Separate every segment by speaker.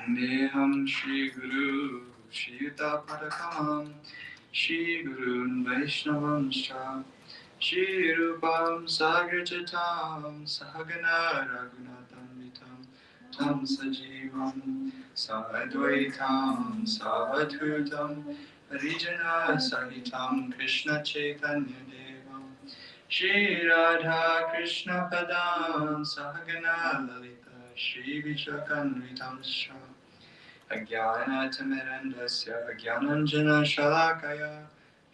Speaker 1: Vandeham Shri Guru Shri Yuta Padakam Shri Gurun Vaishnavam Shra Shri Rupam Sagrajatam Sahagana Raghunatam Vitam Tam Sajivam Sadvaitam Savadhutam Harijana Sahitam Krishna Chaitanya Devam Shri Radha Krishna Padam Sahagana Lalita Shri Vishakanvitam Shra Ajnanatamidandasya Ajnananjana Shalakaya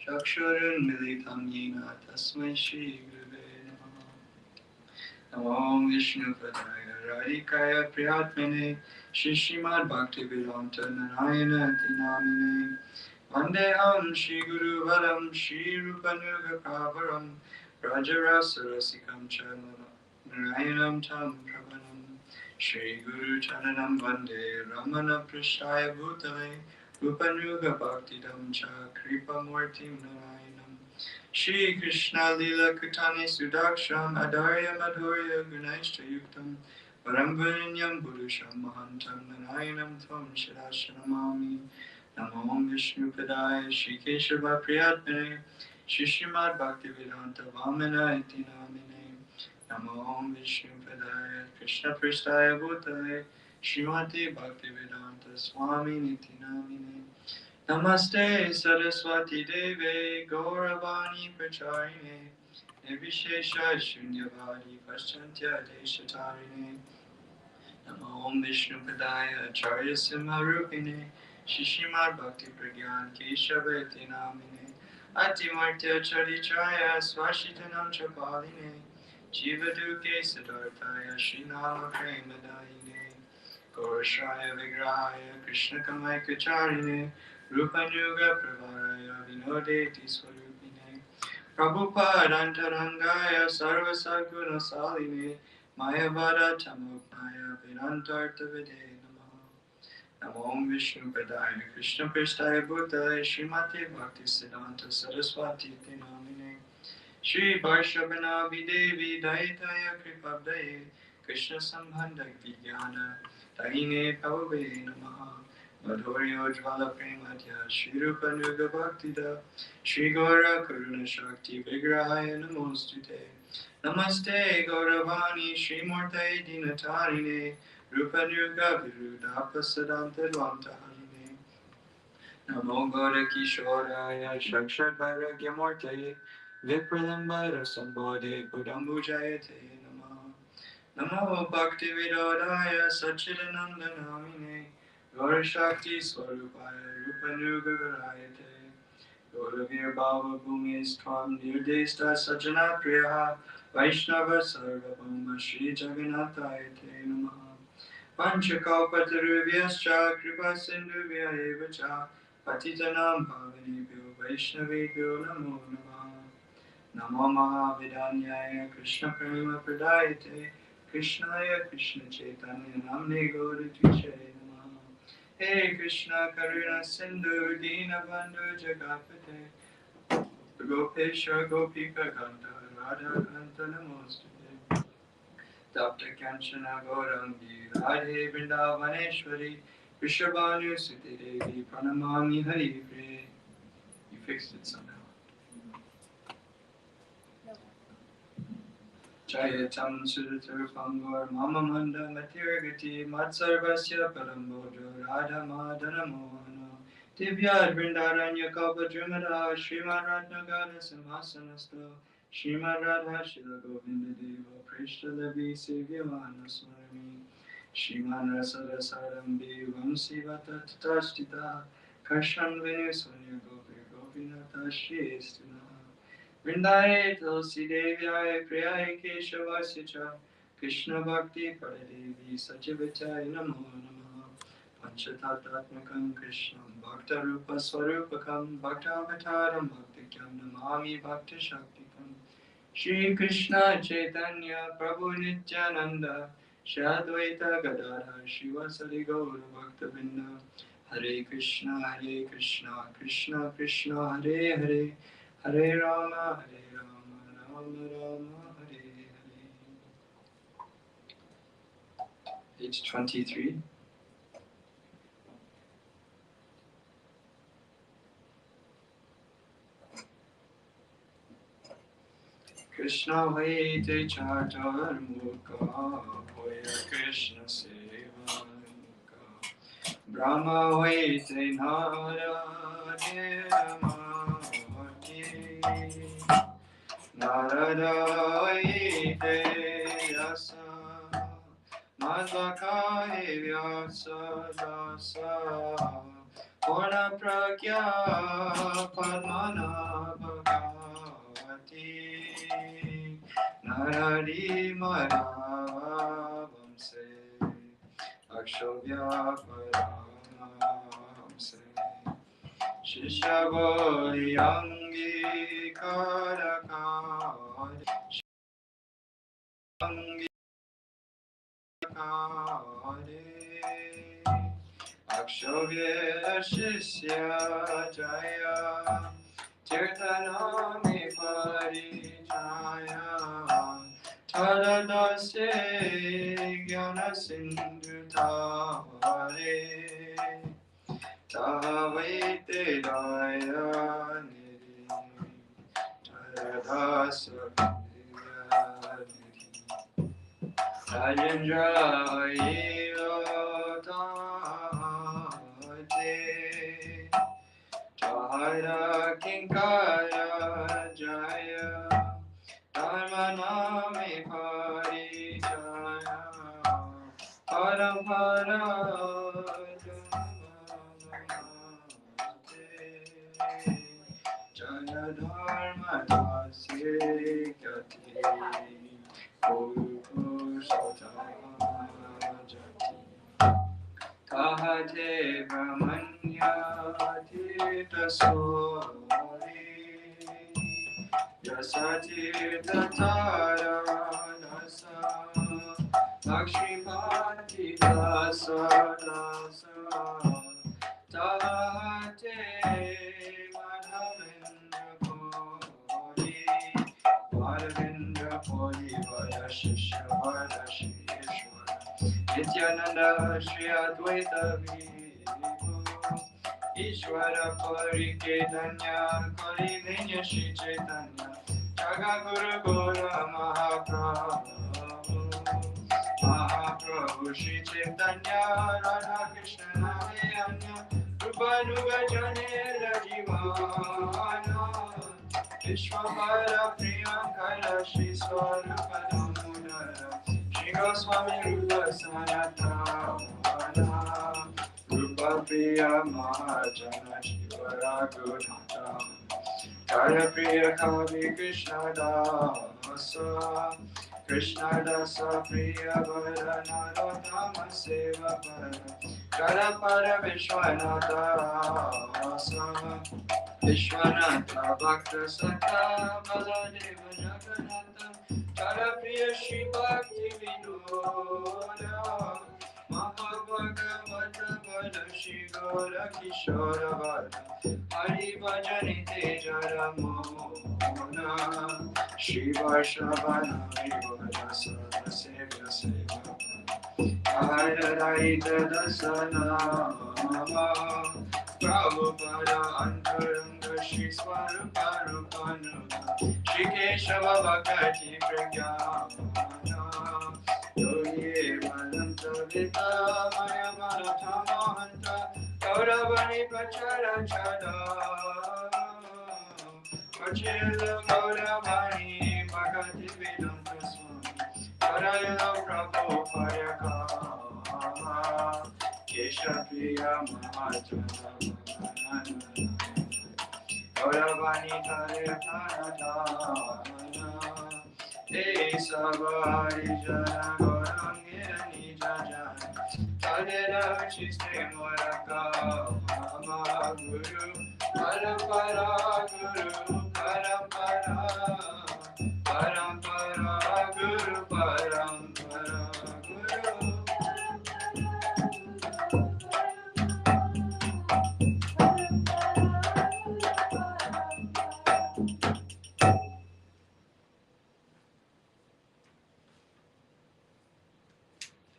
Speaker 1: Chakshurunmilitam Yena Tasmai Shri Gurave Namaha Namo Vishnu Padaya Radhikaya Priyatmane Shri Srimad Bhaktivedanta Narayana Tinamine Vandeham Shri Guru Varam Shri Rupanuga Pravaram Rajarasa Rasikam Narayanam Tam Pravanam Shri Guru Charanam Vande Ramana Prishtaya Bhutale Rupanuga Bhaktidam Cha Kripa Murtim Narayanam Shri Krishna Lila Katani Sudaksham Adarya Madhurya Gunaishta Yuktam Parampunyam Purusham Mahantam Narayanam Tvam Shirashanamami Namo Vishnu Padaya Shri Keshava Priyatmane Shri Srimad Bhaktivedanta Vamana Iti Namine Namo Vishnu Padaya Krishna Pristaya Bhutale Srimati Bhaktivedanta Swami Niti Namine Namaste Saraswati Deve Gauravani Pracharine Nirvishesha Shunyavadi Paschantya Deshatarine Namo Vishnu Padaya Acharya Simharupine Shishimad Bhakti Pragyan Keshaveti Namine Atimartya Charitraya Swashitanam Chapaline Jivaduke Siddharthaya Srinama Premadayine Gorashaya Vigrahaya Krishna Kamaikacharine Rupanuga Pravaraya Vinodeti Swarupine Prabhupadantarangaya Sarvasaguna Saline Mayavada Tamopnaya Vedantartavide Namaha Namo Vishnu Padaya Krishna Pristaya Bhutale Srimati Bhakti Siddhanta Saraswati Namine Shri Varshabhana Videvi Daitaya Kripabdaye Krishna Sambandha Vijnana Daine Pavave Namaha Madhuryo Jvala Premadhya Shri Rupanuga Bhaktida Shri Gaura Karuna Shakti Vigrahaya Namostute Namaste Gauravani Shri Murtaye Dinatarine Rupanuga Viruddha Pasadanta Dvantaharine Namo Gaura Kishoraya Shakshat Vairagya Murtaye Vipralambara Sambodhe Buddhambujayate Namaha Namo Bhakti Vidodaya Sachidananda Namine Gaura Shakti Swarupaya Rupanuga Virayate Gauravir Bhava Bhumis Tvam Nirdesta Sajana Priya Vaishnava Sarvabhauma Shri Jagannatayate Namaha Panchakalpatarubhyascha Kripa Sindhubhya eva cha Patitanam Pavanebhyo Vaishnavebhyo Namo Namaha Namo Mahavidanyaya Krishna Prema Pradayate Krishnaya Krishna Chaitanya Namne Gauratuche Namaha Hey Krishna Karuna Sindhu Dinabandhu Jagapate Gopesha Gopika Kanta Radha Kanta Namostute Tapta Kanchana Gaurangi Radhe Vrindavaneshwari Vrishabhanu Siti Devi Pranamami Hari Pre. You fixed it somehow. Chayatam Sudatar Pangor Mama Manda Matiragati Matsarvasya Parambojo Radha Madana Mohana Divya Vrindaranya Kalpa Drumada Srimad Ratnagara Simhasanasta Srimad Radha Shila Govinda Deva Prishta Lavi Sevyavana Swami Srimad Rasada Sarambi Vamsi Vata Tatastita Karshan Venu Sonya Gopi Gopinata Shri Estina Vrindaye Tulsi Devyaya Priyaye Keshavasya Cha Krishna Bhakti Paradevi Sachivitai Namo Namaha Panchatatatmakam Krishnam Bhakta Rupa Swarupakam Bhakta Avataram Bhaktikyam Namami Bhakti Shaktikam Shri Krishna Chaitanya Prabhu Nityananda Shri Advaita Gadadhar Shivasari Gaura Bhakta Binda Hare Krishna Krishna Krishna Hare Hare Hare Rama Rama Rama Hare Hare. Page 23. Krishna Vaite Chatur Mukha Hoya Krishna Seva Mukha Brahma Vaite Naradhyamati Narada Vaite Rasa Madhvakaya Vyasa Dasa Purna Pragya Padmana Bhagavati Naradi Madhavamse Akshavya Paramamse Shishavori Angi Karakari Angi Karakari Akshavya Shishya Jaya Tirthanami Parichaya Taradase Gyana Sindhu Tavare Tavaite Daya Niri Taradasa Niri Rajendra Ilotate Jaya Kinkara Jaya Dharmanami Parijaya Parampara Jaya Dharma Dasi Gati Jati Kahate Brahmanya Tita Sori Yasati Tatara Dasa Lakshmipati Dasa Dasa Tahate Madhavendra Kori Madhavendra Kori Vaya Shishya Vaya Shri Ishwara Nityananda Shri Advaita Vipu Ishwara Pariketanya Kali Vinya Shri Chaitanya Jaga Guru Gora Mahaprabhu Mahaprabhu Shri Chaitanya Radha Krishna Nayanya Rupa Nuga Jane Rajivana Vishwamara Priyankara Shri Swarupa Damodara Shri Goswami Rupa Sanatana Rupa Priya Mahajana Shiva Raghunatha Jaya Priya Kavi Krishna Dasa Krishna Dasa Priya Vara Narottama Seva Para Jara Para Vishwanatha Asa Vishwanatha Bhakta Sakha Baladeva Jagannatha Jara Priya Shri Bhakti Vinoda Mahabhagavata Vada Shri Gaura Kishora Vada Hari Bhajani Tejara Mona Shri Varshavana Vivada Sada Sevya Seva Adaraita Dasanama Prabhupada Antaranga Shri Swarupa Rupanuga Shri Keshava Bhakati Pragyamana Yogi Mananta Vita Maya Manata Mahanta Gauravani Pachara Chada Pachila Gauravani Bhakati Vedanta Swami Parayana Prabhu Parayakama Kesha Priya Mahajana Gauravani Tare Pranadana Hey Savari Jana Gaurangi Nijajana Tadera Chiste Moraka Mama Guru Parampara Guru Parampara Parampara Guru Parampara Guru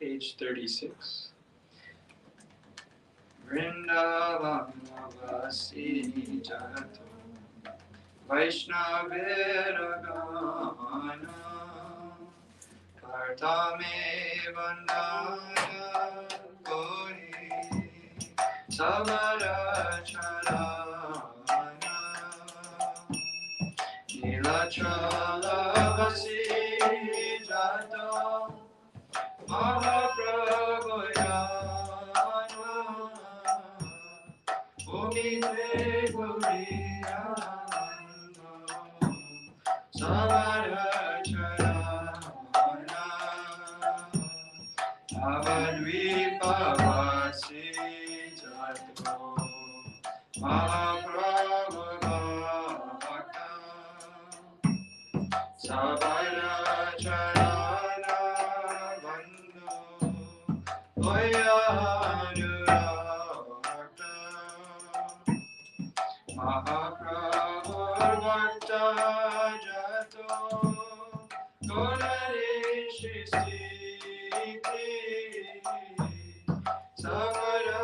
Speaker 1: Page 36. Vrindavamavasi Jato Vaishnavera karta me bandhana koi sabara charana nilachala vasi jato mahaprabhu jana umite guriyano sabara charana avadvipavasi jato mahaprabhu bhakta sabara charana bandhu voyanurata mahaprabhu bhakta jato tonari shristiti sabara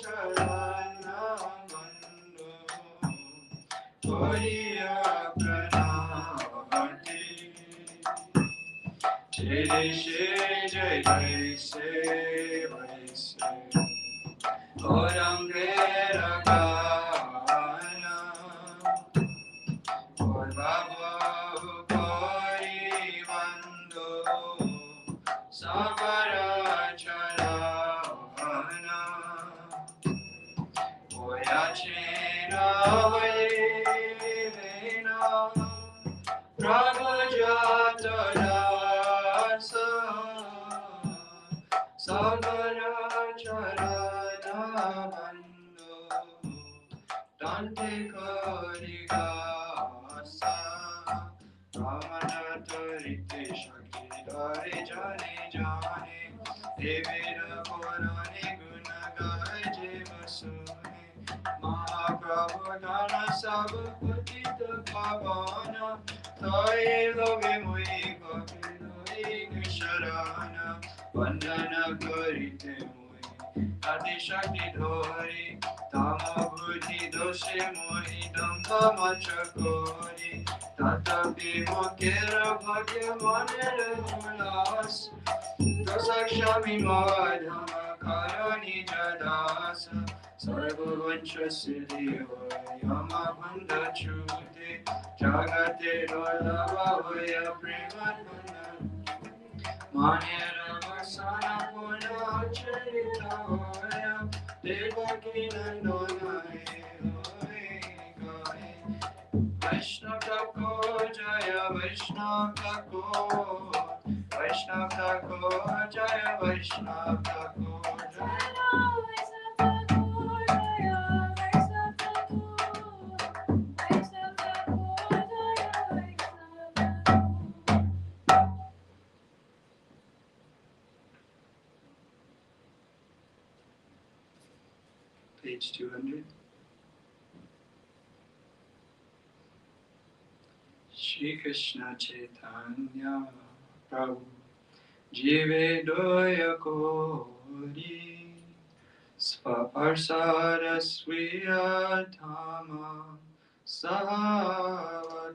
Speaker 1: charana bandhu voya pranati jai jai jai se Orangera gana Or Baba Pari Vando Sabara Charana Oyachena Vena Prabhajata Rasa Sabara Charana Bando Dante Karigasa Ramanata Rite Shakti Dare Jane Jane Devira Purane Gunagai Jemasune Mahaprabhu Dana Sabhupatita Pavana Thai Loge Mui Bhakti Sharana Vandana Karite Mui Adi Shakti Dhori Tama Buddhi Doshe Mui Dhamma Machakori Tatapi Mokera Bhagya Manera Mulas Dasakshami Madhama Karani Jadasa Sarva Vancha Siddhi Yama Banda Chute Jagate Dolava Hoya Premadana Manera Vasana Puna Charita Hoya Devaki Nandana Vaishnav Thakur Jaya Vaishnav Thakur Vaishnav Thakur Jaya Vaishnav Thakur Jaya Page 200. Shri Krishna Chaitanya Prabhu Jive Doya Kori Svaparsara Swiyatama Sahavatari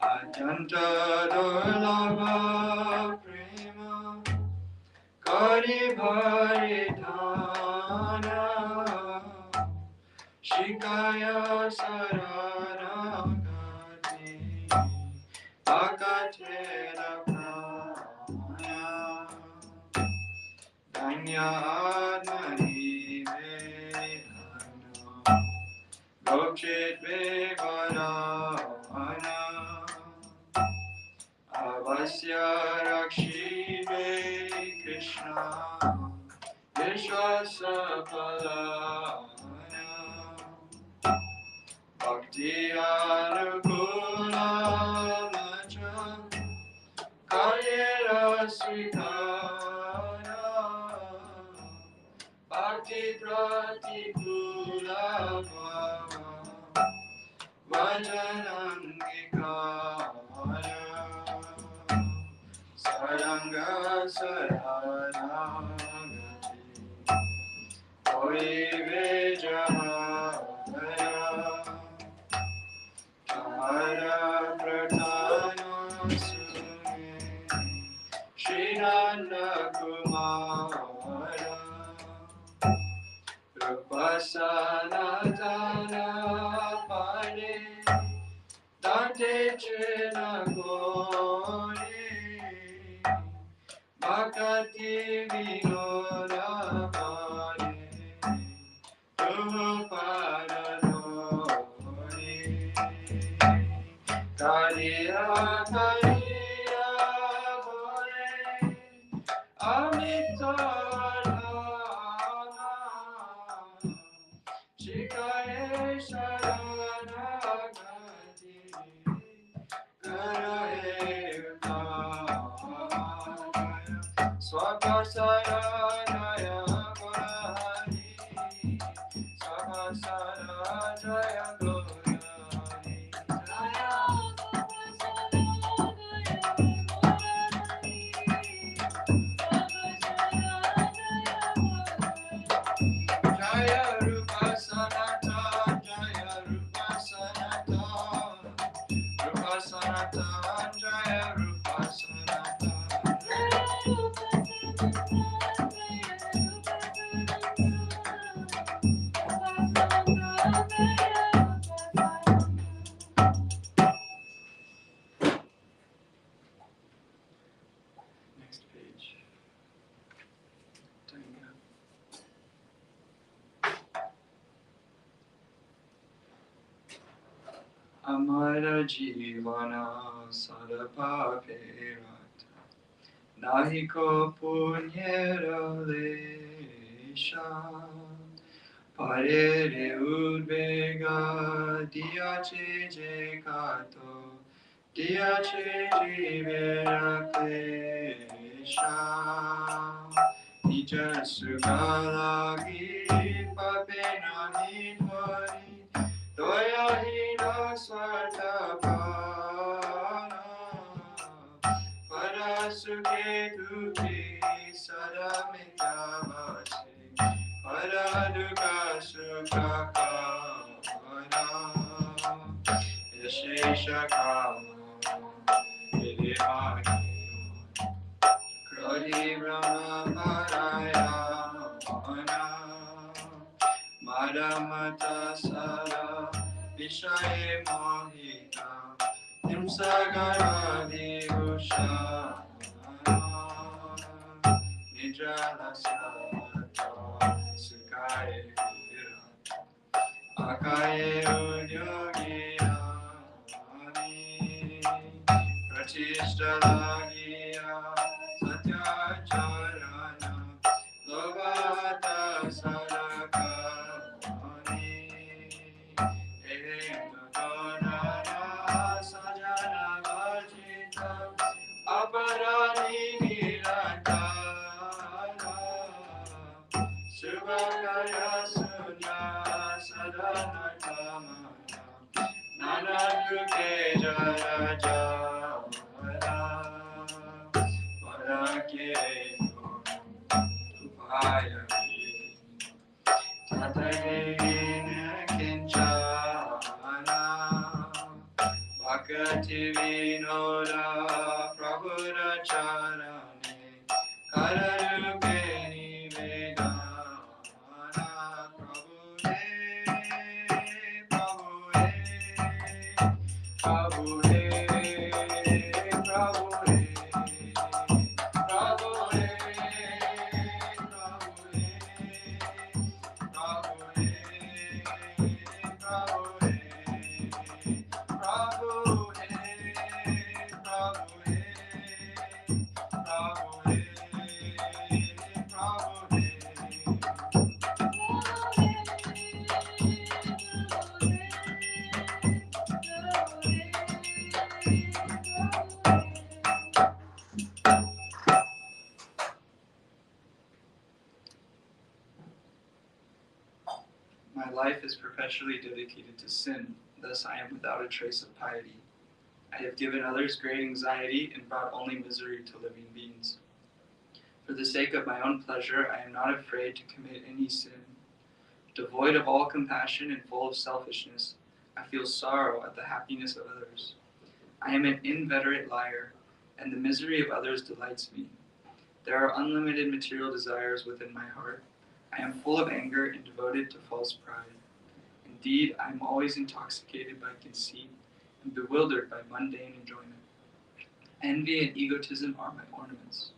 Speaker 1: Ajanta Dolava Prema Kari Bharitana Shikaya Saranagati Akatera Prana Danya Admani Vedana Lokchit Vevarana Avasya Rakshive Krishna Vishwasapalana Bhakti Anukula Macha Kalyera Svikara Bhakti Pratikula Bhava Vajanangikara Saranga Saranagati Oi Vejahara Srinanda Kumara Rupasanatana Pane Dante Chena Gori Bhakati Vinoda Pane Rupada Dori Kariya Kariya Bole Amita Dhamma Shikaye Sharanagati Karaye Uttamaya Swakasaranaya Gurahari Swakasaranaya Gurahari Jaya Rupa Sanatan, Jaya Rupa Sanatan, Rupa Sanatan, Jaya Rupa Sanatan. Next page. Amara Jivana Sarapaperat Nahiko Punyera Lesha Parere Udvega Diache Jekato Diache Jivera Klesha Nija Sukalagi Papena Nidvari Doya hina swartapana Parasuke duki sadamitabase Paraduka sukakana Yashesha kama Vidimaki Krodi brahma parayana Madamata Sara Vishaye Mohita Himsagara Vibhusha Nijala Sata Sukaye Vira Akaye Udyogiya Pratishta Lagiya Satyacharana Logata Saraka Aparani Niratana Subhakaya Sunya Sadana Kamana Nanaduke Jara Jara Parake Upaya Tatayena Kinchana Bhakati Vinoda Prabhuda Charane Kararupe Nivedana Prabhude Prabhude Prabhude Prabhude Prabhude My life is perpetually dedicated to sin, thus I am without a trace of piety. I have given others great anxiety and brought only misery to living beings. For the sake of my own pleasure, I am not afraid to commit any sin. Devoid of all compassion and full of selfishness, I feel sorrow at the happiness of others. I am an inveterate liar, and the misery of others delights me. There are unlimited material desires within my heart. I am full of anger and devoted to false pride. Indeed, I am always intoxicated by conceit and bewildered by mundane enjoyment. Envy and egotism are my ornaments.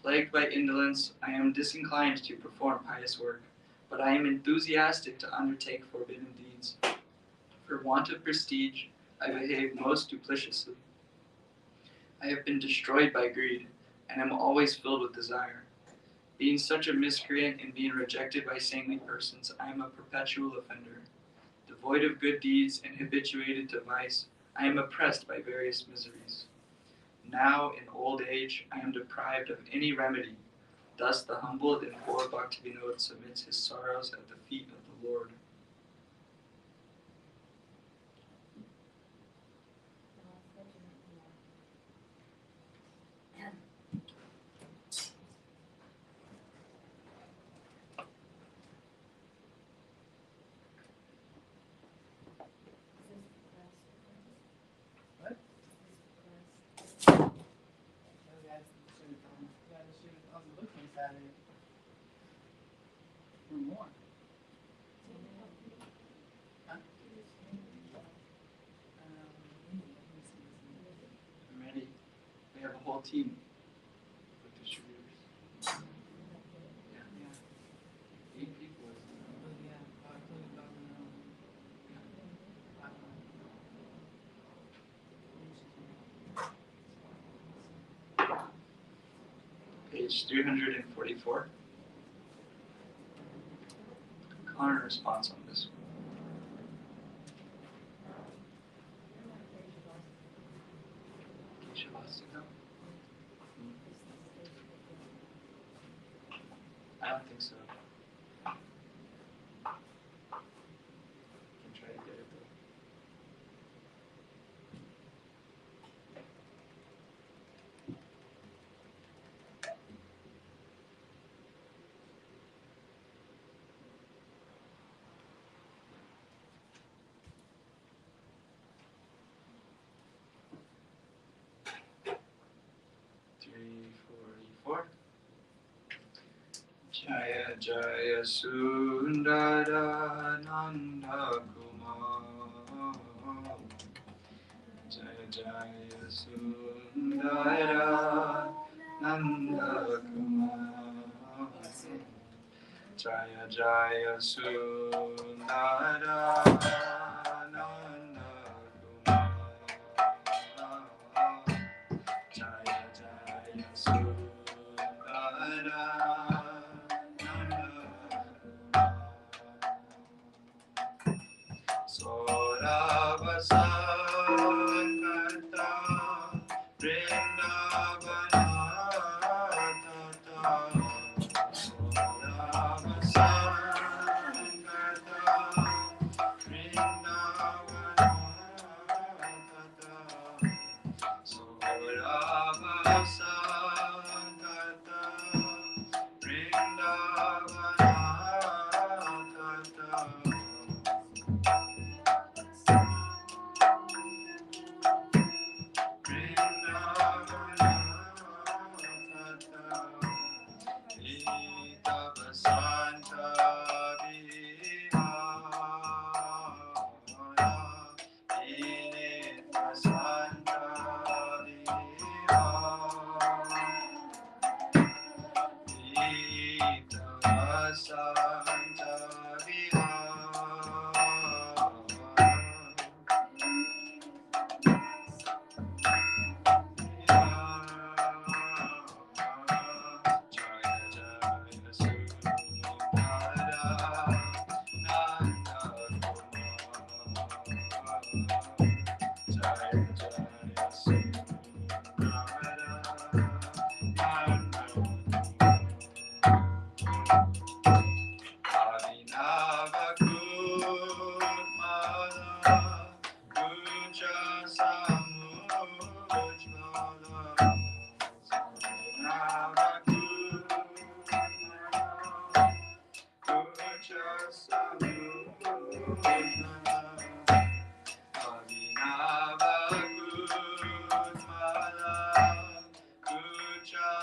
Speaker 1: Plagued by indolence, I am disinclined to perform pious work, but I am enthusiastic to undertake forbidden deeds. For want of prestige, I behave most dupliciously. I have been destroyed by greed, and am always filled with desire. Being such a miscreant and being rejected by saintly persons, I am a perpetual offender. Devoid of good deeds and habituated to vice, I am oppressed by various miseries. Now, in old age, I am deprived of any remedy. Thus the humbled and poor Bhaktivinoda submits his sorrows at the feet of the Lord.
Speaker 2: More. Huh?
Speaker 1: I'm ready. We have a whole team of distributors. Yeah. 8 people. Page 344. Comment or response on this one? Keshavastika? I don't think so. Can try to get it though. Jaya Jaya Sundara Nanda Kumar. Jaya Jaya Sundara Nanda Kumar. Jaya Jaya Sundara Nanda Kumar. Jaya Jaya Sundara Soravasankata Vrindavanatata Soravasankata Vrindavanatata Soravasankata Vrindavanatata Kucha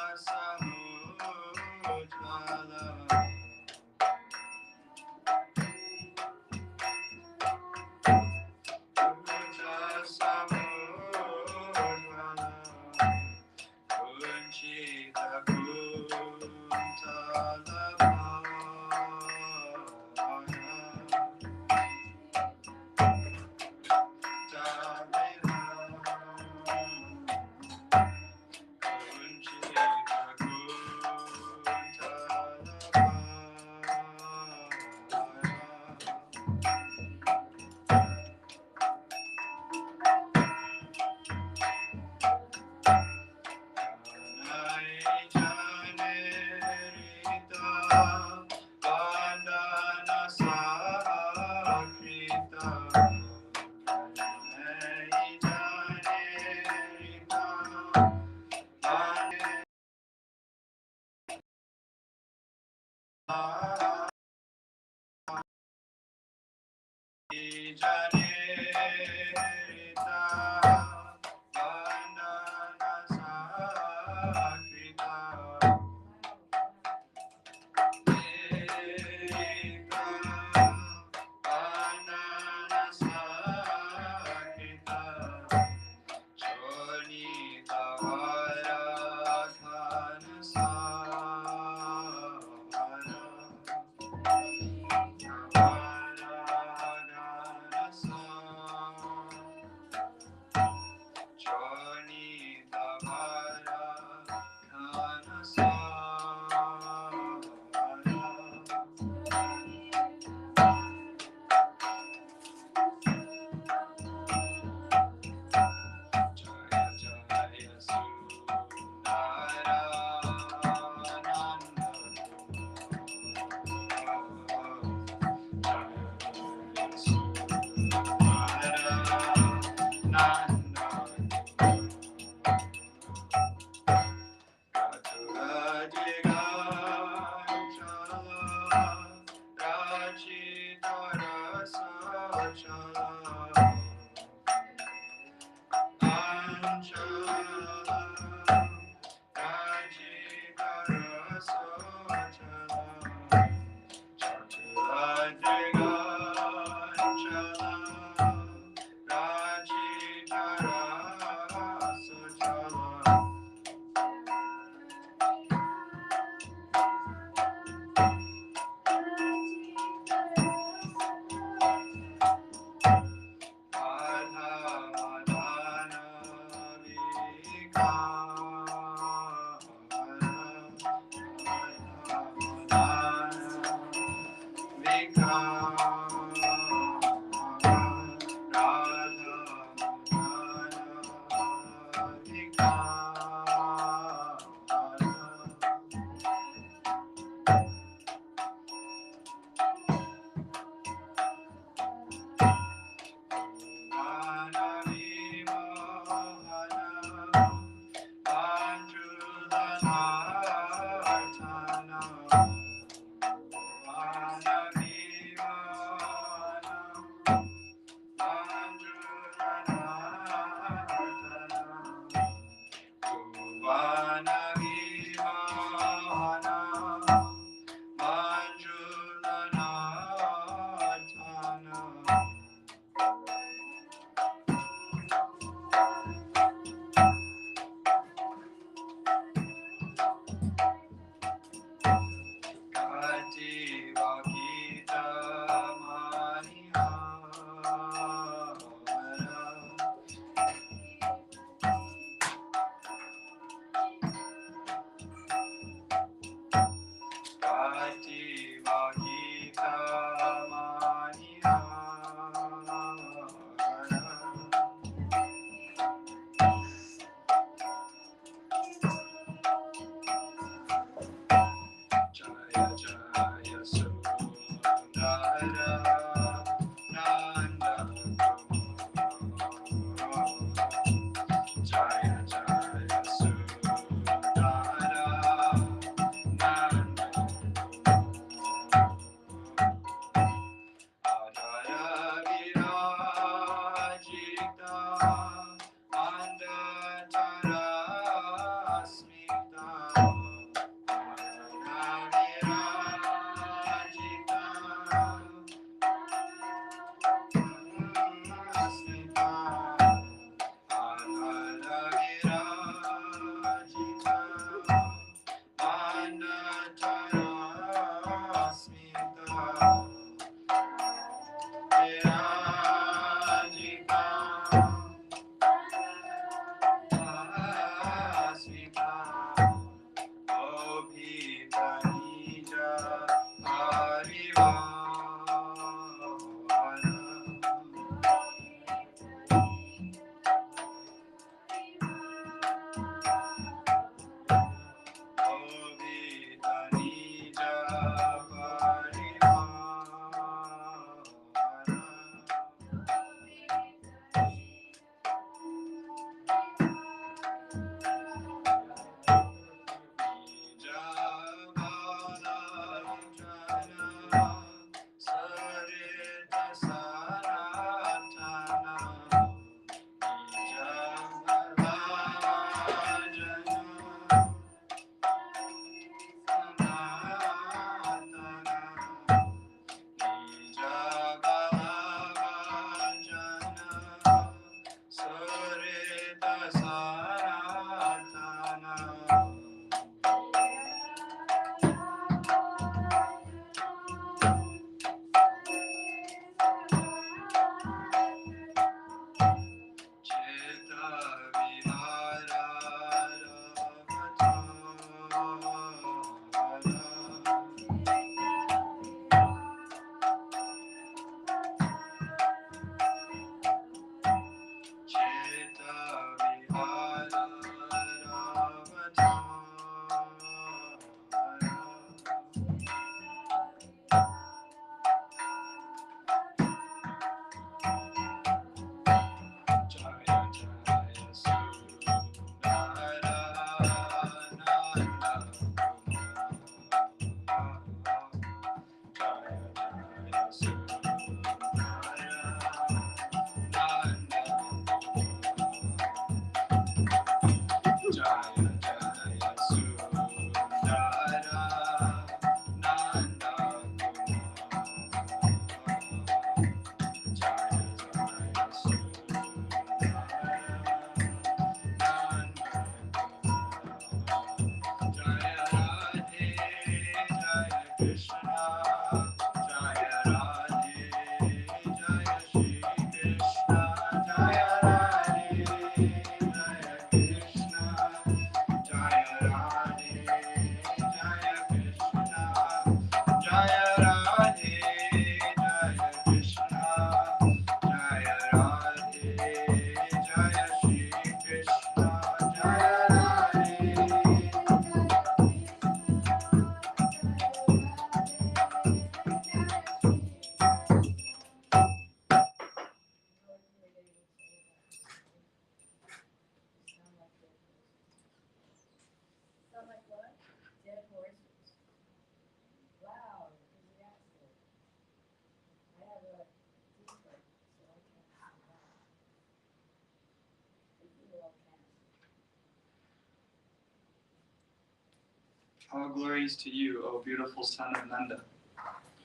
Speaker 1: All glories to you, O beautiful son of Nanda.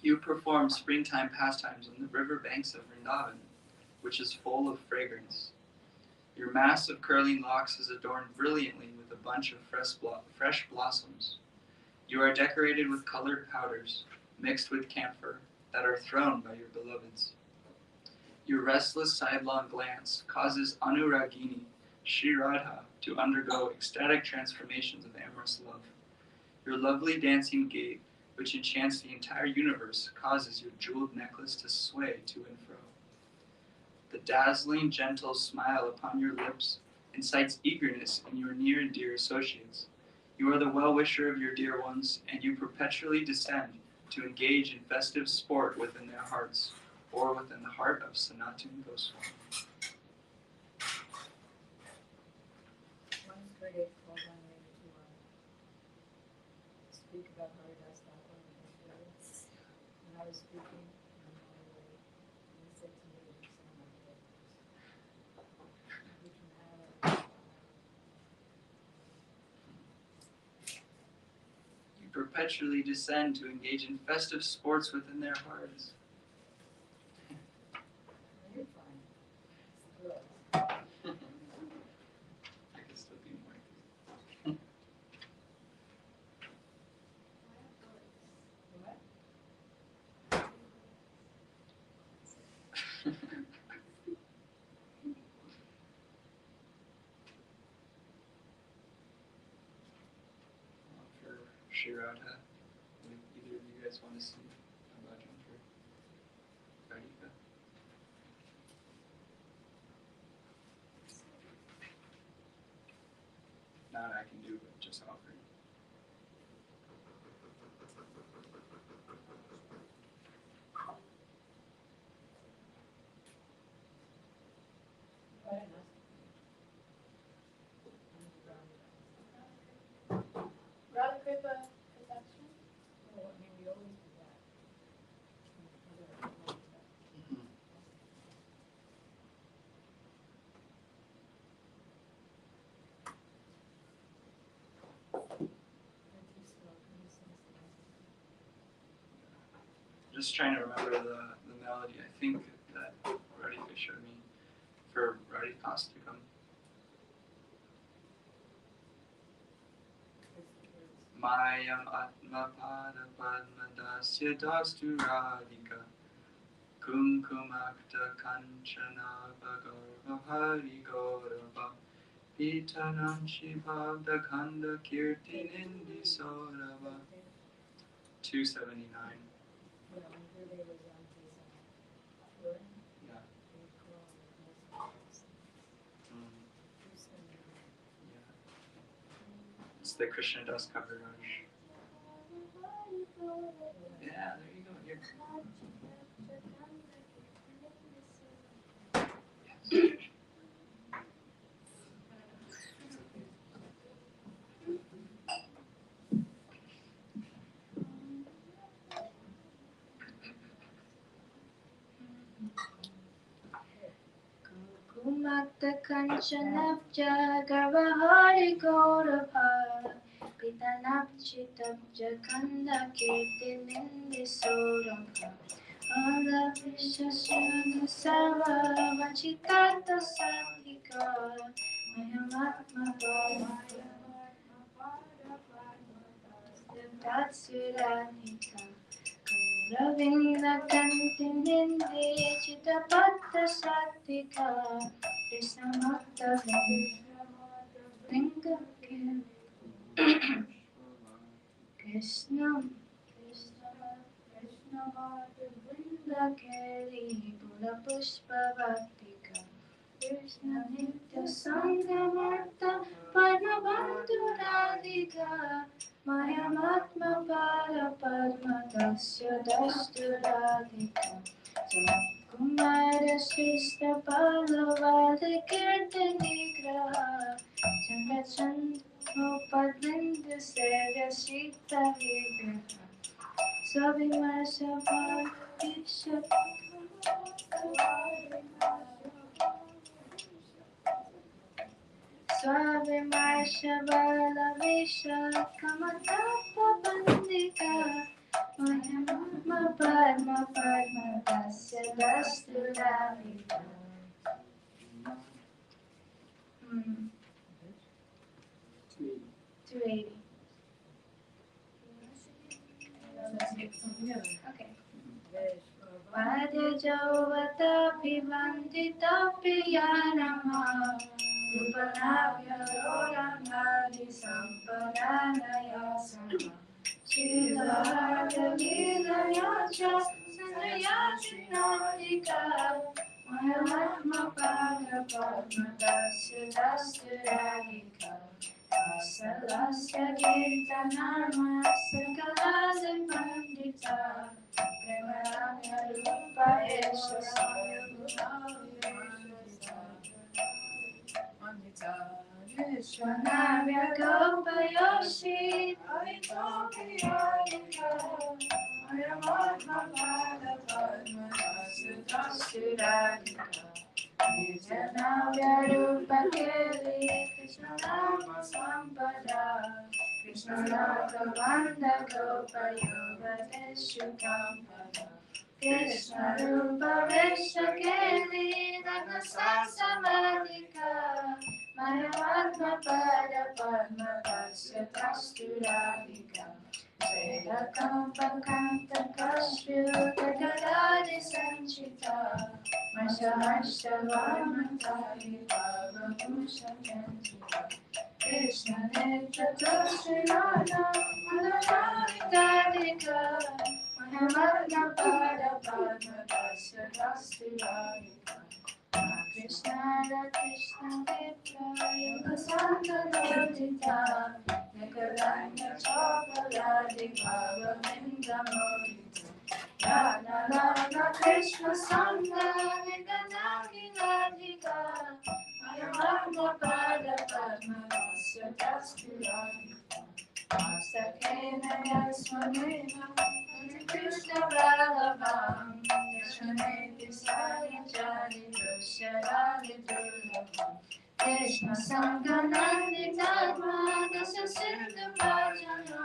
Speaker 1: You perform springtime pastimes on the river banks of Vrindavan, which is full of fragrance. Your mass of curling locks is adorned brilliantly with a bunch of fresh blossoms. You are decorated with colored powders, mixed with camphor, that are thrown by your beloveds. Your restless sidelong glance causes Anuragini, Sri Radha, to undergo ecstatic transformations of amorous love. Your lovely dancing gait, which enchants the entire universe, causes your jeweled necklace to sway to and fro. The dazzling, gentle smile upon your lips incites eagerness in your near and dear associates. You are the well-wisher of your dear ones, and you perpetually descend to engage in festive sport within their hearts, or within the heart of Sanatana Goswami.
Speaker 2: One critic called on me to speak about Haridas Thakur when I was speaking on my way. And he said to me that you sound like that. We can have
Speaker 1: You perpetually descend to engage in festive sports within their hearts.
Speaker 2: you're fine. It's good.
Speaker 1: I could still be more. For Sri Radha, would either of you guys want to sing a bhajan for Radhika? Not I can do, but just offering.
Speaker 2: Radha Kripa protection? Oh, I mean, we always do that.
Speaker 1: Just trying to remember the melody. I think that Radhika showed me for Radhikastikam. Mayam atma pada padma dasya dastu Radhika kumkumakta kanchana bhagarva hari gaurava pitanam shivabda khanda kirti nindi saurava. 279.
Speaker 2: Yeah, when Gurudev was on his touring,
Speaker 1: Yeah.
Speaker 2: he called most
Speaker 1: Yeah. It's the Krishna Das cover, Raj. Yeah, there you go. Here. Yes.
Speaker 3: Kumakta kanchanabja garbahari gaurabha pitanapchitabja kanda kirti nindi saurabha Ala vishasya sarva vachitata satika Mayamatma bhavaya Tatsuradhika Ravinda kanti nindi chitapatta satika Krishna Bhakta Vringa Krishna Bhakta Vrinda Keli Pura Pushpa Bhaktika Krishna Nitya Sangamarta Padma Bandhu Radhika Mayamatma Para Padma Dasya Dastu Radhika Kumara Shrista Palavada Kirtani Graha Chanda Chandra Padlinda Sevya Sita Vigraha Savimarsa Bhaktisha Swavimarsha Balavisha Kamatapa Bandita Mahima Padma Padma Dasya Dasturavita. 280. Okay. Vadya Jovata Pivandita Piyanama Rupanavya Roranadi Sampananaya Sama Shilahaya Lilayacha Sanayachinadika Mahatma Pada Padma Dasya Dasya Salasya Kirtanama Sakalasa Pandita Premaranya Rupa Esha Mandita Vishwanavya Gopayoshi Aitopiyalika Ayamatma Pada Padma Dasya Dasya Nityanavya Rupa Keli Krishna Nama Sampada Krishna Raka Vanda Gopa Yoga Deshu Kampada Krishna Rupa Vesha Keli Nana Sasamadika Mayavatma Pada Padma Dasya Kasturadika Jaya Kampa Kanta Kashyu Gadadi Sanchita Masha Masha Vamantai Bhava Bhusha Janjita Krishna Netra Tushinana Madhavitadika Mahavarna Pada Padma Dasya Dasya Krishna Krishna Netra Yoga Santa Lodita Nakaranya Chopaladi Bhava Vindamodita Rana Rana Krishna Sangha Vidanagi Radhika Ayamarga Pada Padma Dasya Dasya Asakena Yaswanena Krishna Balavam Krishneti Sarajari Dusharali Durlabam Krishna Sanganandi Dharma Dasa Siddha Bhajana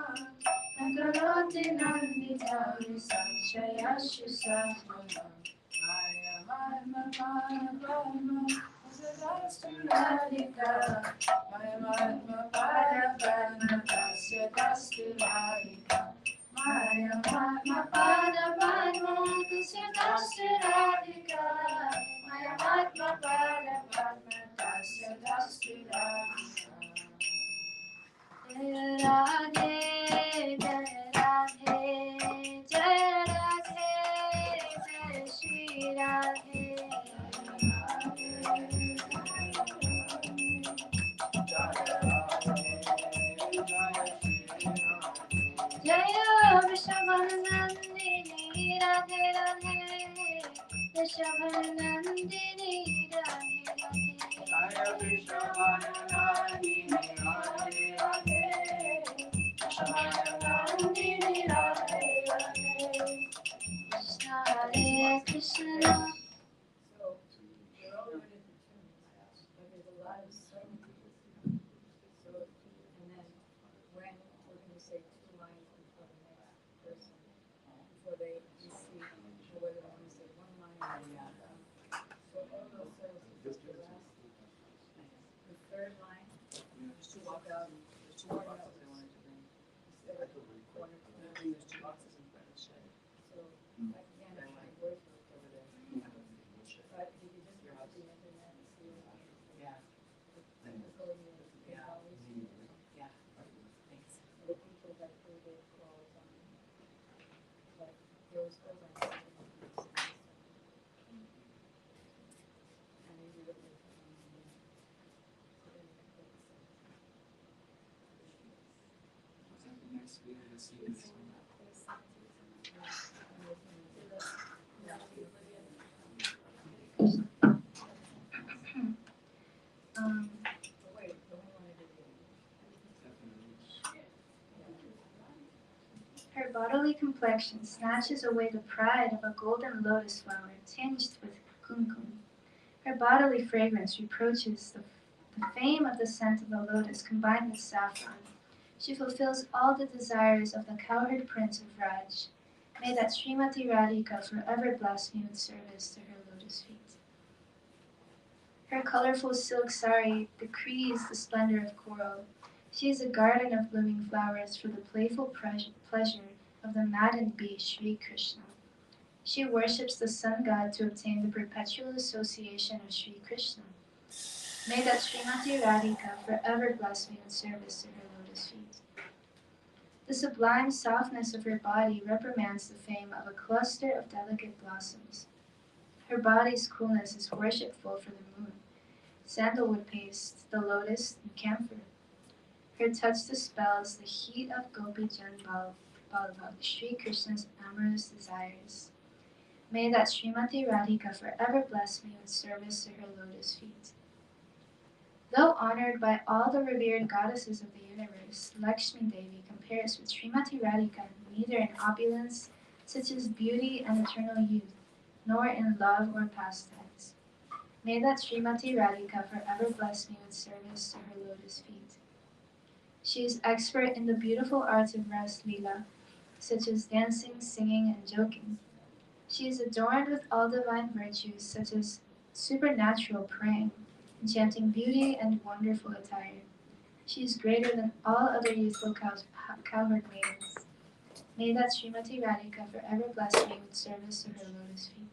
Speaker 3: Nagaroti Nanditari Sanchayashu Satmanam Maya Marma Pana Brahma Radhika Maya Marma Pada Padma Dasya Dasya Radhika Maya Marma Pada Padma Dasya Dasya Radhika Maya Marma Pada Padma Dasya Dasya Radhika Jaya Radhe Jaya Radhe Jaya Radhe Jaya Shri Radhe Jaya Vishwavanandini Radhe Radhe Vishwavanandini Radhe Radhe Jaya Vishwavanandini Radhe Radhe Vishwavanandini Radhe Radhe Krishna Hare Krishna.
Speaker 2: So, they're all very different tunes, but there's a lot of subtleties. So, and then when we're going to say 2 lines before the next person, before they receive, or whether they want to say 1 line or the other. So all those services, the last, the 3rd line, is to walk out, there's 2 more notes. Instead of 1 or 2 notes, there's 2 boxes in front of the shed. So, again, it's my voice work over there. But if you just go to the internet and see what I yeah. Yeah. Thanks. The people that do their calls on, like, those calls on. And they do it with,
Speaker 1: Next week, we'll see this one.
Speaker 3: Her bodily complexion snatches away the pride of a golden lotus flower tinged with kumkum. Her bodily fragrance reproaches the the fame of the scent of the lotus combined with saffron. She fulfills all the desires of the cowherd prince of Raj. May that Srimati Radhika forever bless me with service to her lotus feet. Her colorful silk sari decrees the splendor of coral. She is a garden of blooming flowers for the playful pleasure of the maddened bee Sri Krishna. She worships the sun god to obtain the perpetual association of Sri Krishna. May that Srimati Radhika forever bless me with service to her lotus feet. The sublime softness of her body reprimands the fame of a cluster of delicate blossoms. Her body's coolness is worshipful for the moon, sandalwood paste, the lotus, and camphor. Her touch dispels the heat of Gopi Jan Balabha, Sri Krishna's amorous desires. May that Srimati Radhika forever bless me with service to her lotus feet. Though honored by all the revered goddesses of the universe, Lakshmi Devi compares with Srimati Radhika neither in opulence, such as beauty and eternal youth, nor in love or pastimes. May that Srimati Radhika forever bless me with service to her lotus feet. She is expert in the beautiful arts of Ras Leela, such as dancing, singing, and joking. She is adorned with all divine virtues, such as supernatural praying, enchanting beauty, and wonderful attire. She is greater than all other youthful cowherd maidens. May that Srimati Radhika forever bless me with service to her lotus feet.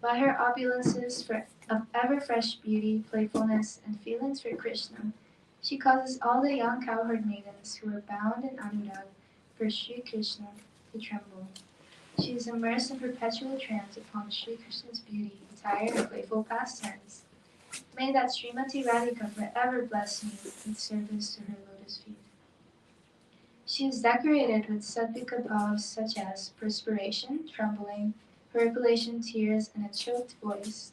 Speaker 3: By her opulences of ever-fresh beauty, playfulness, and feelings for Krishna, she causes all the young cowherd maidens who are bound in anurag for Sri Krishna to tremble. She is immersed in perpetual trance upon Sri Krishna's beauty, attire, and playful pastimes. May that Srimati Radhika forever bless me with service to her lotus feet. She is decorated with sadvika bhavs such as perspiration, trembling, percolation, tears, and a choked voice.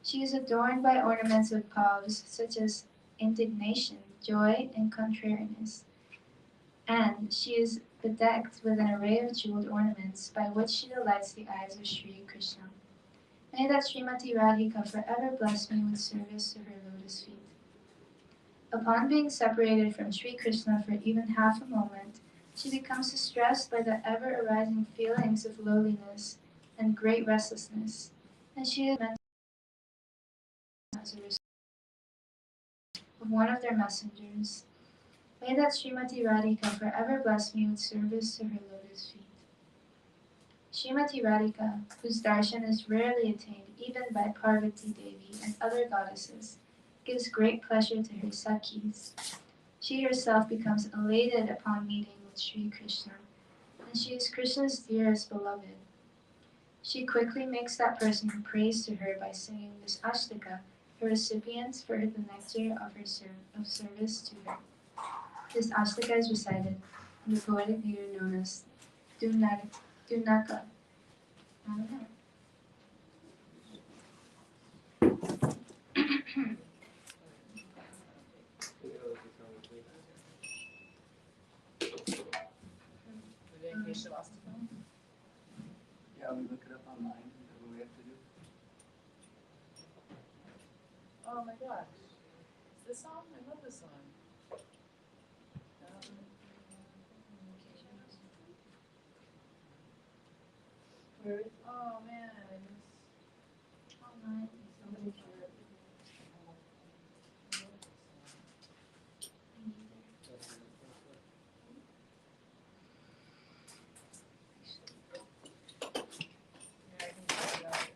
Speaker 3: She is adorned by ornaments of bhavs such as indignation, joy, and contrariness. And she is bedecked with an array of jeweled ornaments by which she delights the eyes of Sri Krishna. May that Srimati Radhika forever bless me with service to her lotus feet. Upon being separated from Sri Krishna for even half a moment, she becomes distressed by the ever-arising feelings of lowliness and great restlessness, and she is meant as a result of one of their messengers. May that Srimati Radhika forever bless me with service to her lotus feet. Srimati Radhika, whose darshan is rarely attained even by Parvati Devi and other goddesses, gives great pleasure to her sakhis. She herself becomes elated upon meeting with Sri Krishna, and she is Krishna's dearest beloved. She quickly makes that person who prays to her by singing this ashtaka, her recipient for the nectar of her service to her. This ashtaka is recited in the poetic meter known as Dunaka. I don't know.
Speaker 1: Yeah, we look it up online. That's what we have to do.
Speaker 4: Oh my gosh. This song? I love this song. Oh man, I miss
Speaker 3: Online.
Speaker 4: somebody shared. Yeah, I can check it out.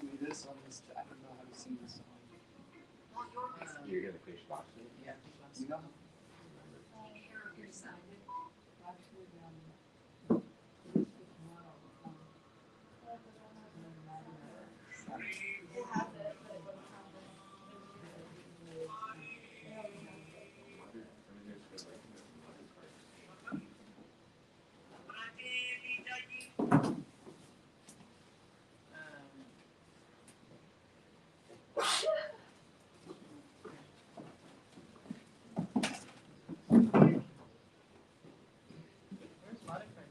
Speaker 1: teaching me this on this. I don't know how to sing this song.
Speaker 5: You're gonna fish box.
Speaker 1: Yeah. You know?
Speaker 4: Where's Monica?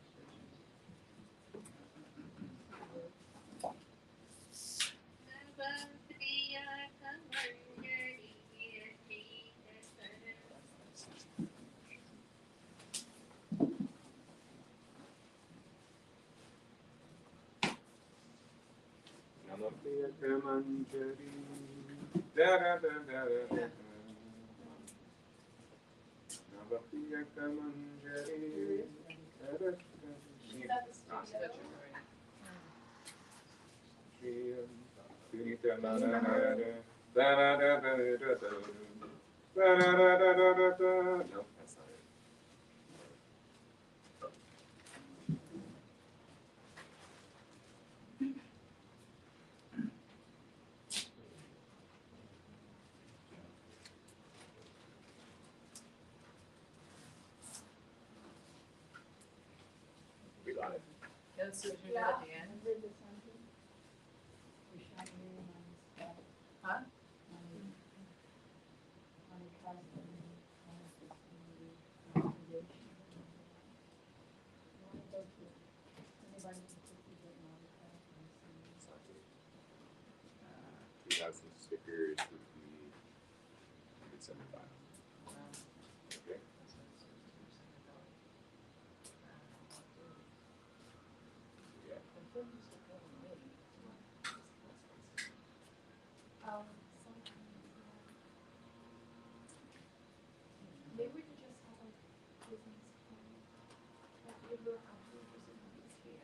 Speaker 5: Namapriyaka manjari. Da da da da da da. Namapriyaka manjari. Da da da.
Speaker 4: She's at the studio.
Speaker 5: Sunita na na na da da da da da da da. Da da da da da da da. No, that's not it. We got it.
Speaker 4: Yeah, let's do it at the end. Huh?
Speaker 5: We got some stickers with the good 75. Okay. Yeah.
Speaker 2: Maybe we could just have like business plan. Like we were out for something this week.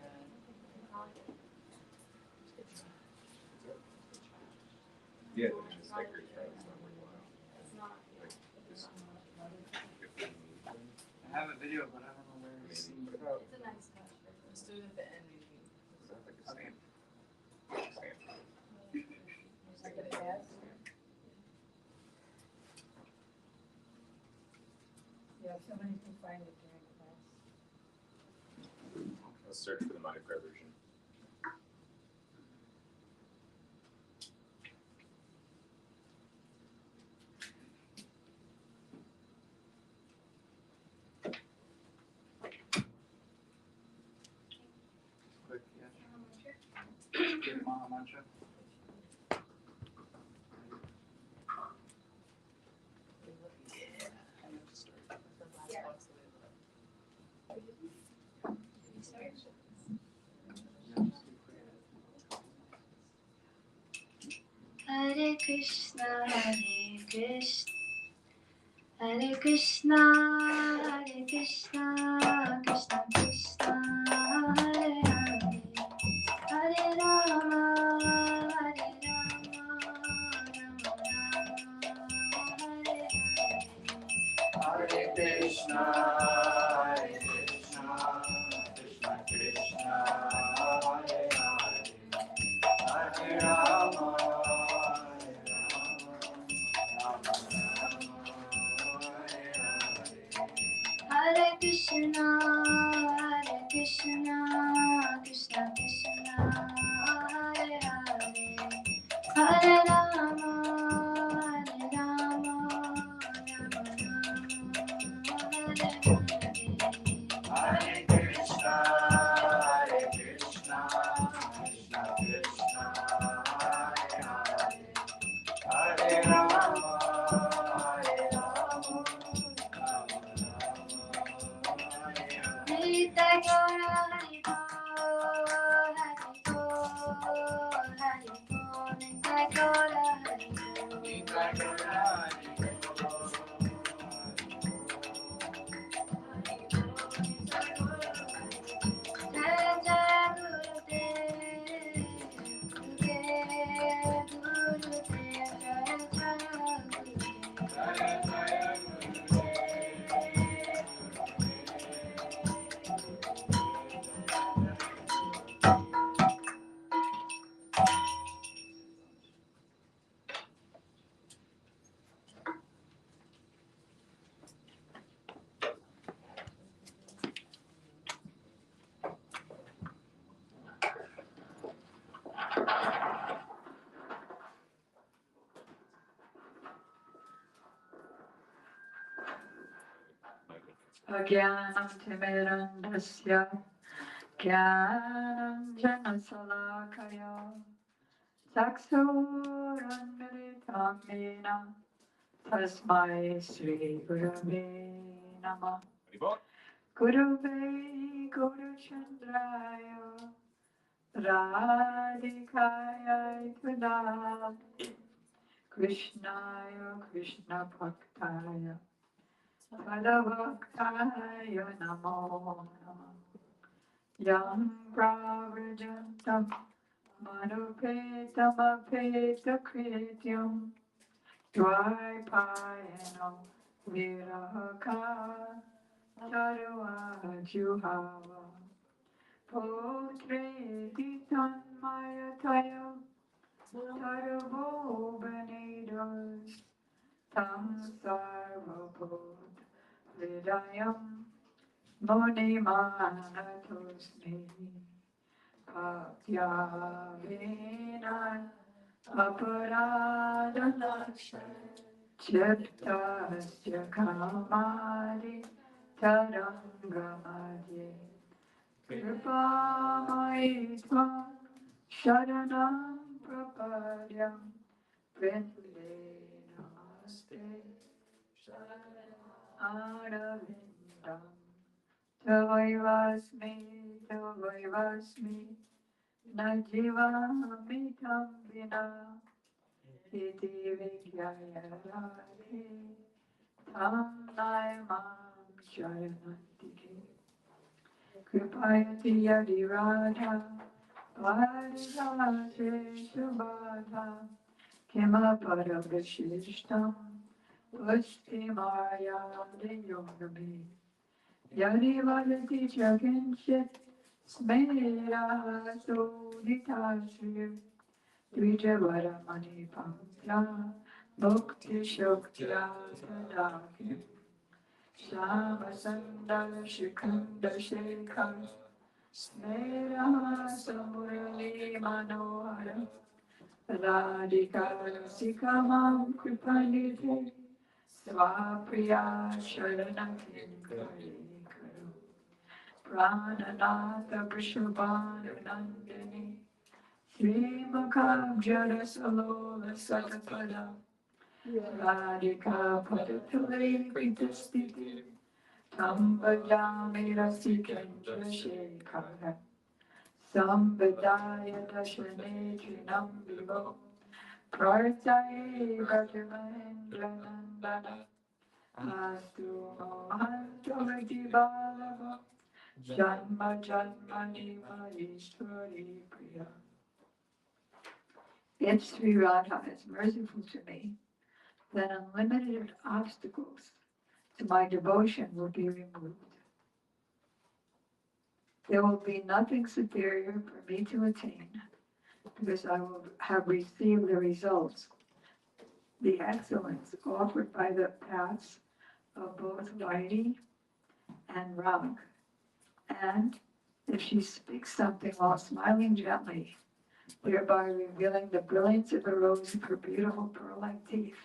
Speaker 5: Yeah, the stickers probably not worthwhile.
Speaker 2: It's not.
Speaker 5: Like, just if we need them,
Speaker 1: I have a video, but I don't know where it's seen.
Speaker 2: It's a nice touch.
Speaker 4: Let's do it at the end, maybe.
Speaker 5: is that like a
Speaker 1: Okay.
Speaker 5: stamp?
Speaker 2: Like a pass. Yeah, if somebody can find it during class.
Speaker 5: Let's search for the Mighty Prayer version.
Speaker 1: Quick, yeah. Get Maha Mantra.
Speaker 4: Yeah.
Speaker 1: I have to start.
Speaker 4: The last
Speaker 2: Yeah.
Speaker 4: box that we love.
Speaker 3: Hare Krishna, Hare Krishna, Hare Krishna, Hare Krishna, Krishna Krishna, Hare Hare, Hare Rama, Hare Rama, Rama Rama, Hare Hare.
Speaker 1: Hare Krishna, Hare Krishna, Krishna Krishna, Hare Hare, Hare Rama, Rama Rama, Hare Hare.
Speaker 3: Hare Krishna, Hare Krishna, Krishna Krishna, Hare Hare, Hare Rama, Hare Rama, Rama Rama, Hare Hare.
Speaker 1: Hare Krishna, Hare Krishna, Krishna Krishna, Hare Hare, Hare Rama, Hare Rama, Rama Rama, Hare Hare.
Speaker 3: Nitya Gaura Hari Bol, Hari Bol, Nitya Gaura Hari Bol.
Speaker 1: Nitya Gaura Hari Bol,
Speaker 3: Jai Jai Gurudev,
Speaker 6: Agyanam timirandasya Jnananjana salakaya Chaksuranmilitam yena Tasmai Sri Gurave Namah Gurave Guruchandraya Radhikaya Tudaya Krishnaya Krishna Bhaktaya Tadavaktaya Namo Namah Yam Pravrijantam Manupetamapeta Dvaipayano Virahaka Taruajuhava Putre Ditanmayatayo Taruvo Benedos Tam Sarvabhut Hridayam Munimanatosmi Bhaktya Vinay Aparadanaksha Chittasya Kamari Tarangamadye Kripamai Tvam Sharanam Prapadyam Vinde Namaste Sharanam Tavaivasmi Tavaivasmi Najivamitam Vina Iti Vidyaya Radhe Tam Naimam Sharanantike Kripayati Yadiradha Varisase Shubhadha Kima Paravishishtam Pushti Maya Yogami Yadi Vadati Chakinshit Smera Suditashri Dvijavaramani Pampya Bhukti Shukya Tadaki Shama Sandar Shikhanda Shekhar Smera Samurali Manohara Radhika Sikamam Kripanidhe Svapriya Sharanam Kari Karu Prananatha Vrishabhanu Nandini Srimakabjara Salola Satapada Radhika Padaturi Kritastiti Tambajami Rasikendra Shekhara Sambhadaya Dashane Trinam Vivo Prarthaye Brajamahendra Nandana Astu Mohanto Vidibalava Janma Janmani Maheshwari Priya. If Sri Radha is merciful to me, then unlimited obstacles to my devotion will be removed. There will be nothing superior for me to attain, because I will have received the results, the excellence offered by the paths of both Vaidhi and Rag. And if she speaks something while smiling gently, thereby revealing the brilliance of the rose of her beautiful pearl-like teeth,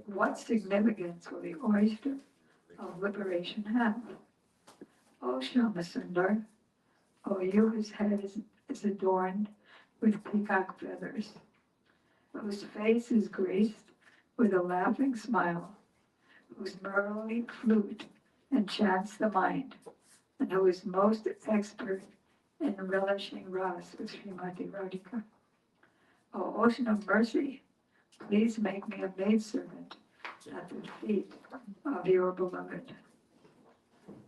Speaker 6: what significance will the oyster of liberation have? O Shyamasundar, O you whose head is adorned with peacock feathers, whose face is graced with a laughing smile, whose murmuring flute enchants the mind, and who is most expert in relishing ras with Srimati Radhika. O ocean of mercy, please make me a maidservant at the feet of your beloved.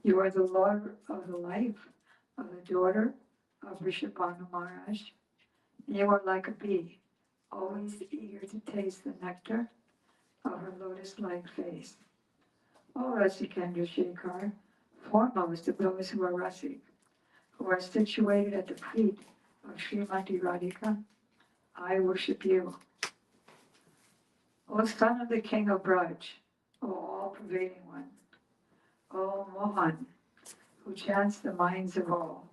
Speaker 6: You are the Lord of the life of the daughter of Rishabhanu Maharaj. You are like a bee, always eager to taste the nectar of her lotus-like face. O Rasikendra Shekhar, foremost of those who are Rasik, who are situated at the feet of Srimati Radhika, I worship you. O son of the king of Braj, O all-pervading one, O Mohan, who chants the minds of all,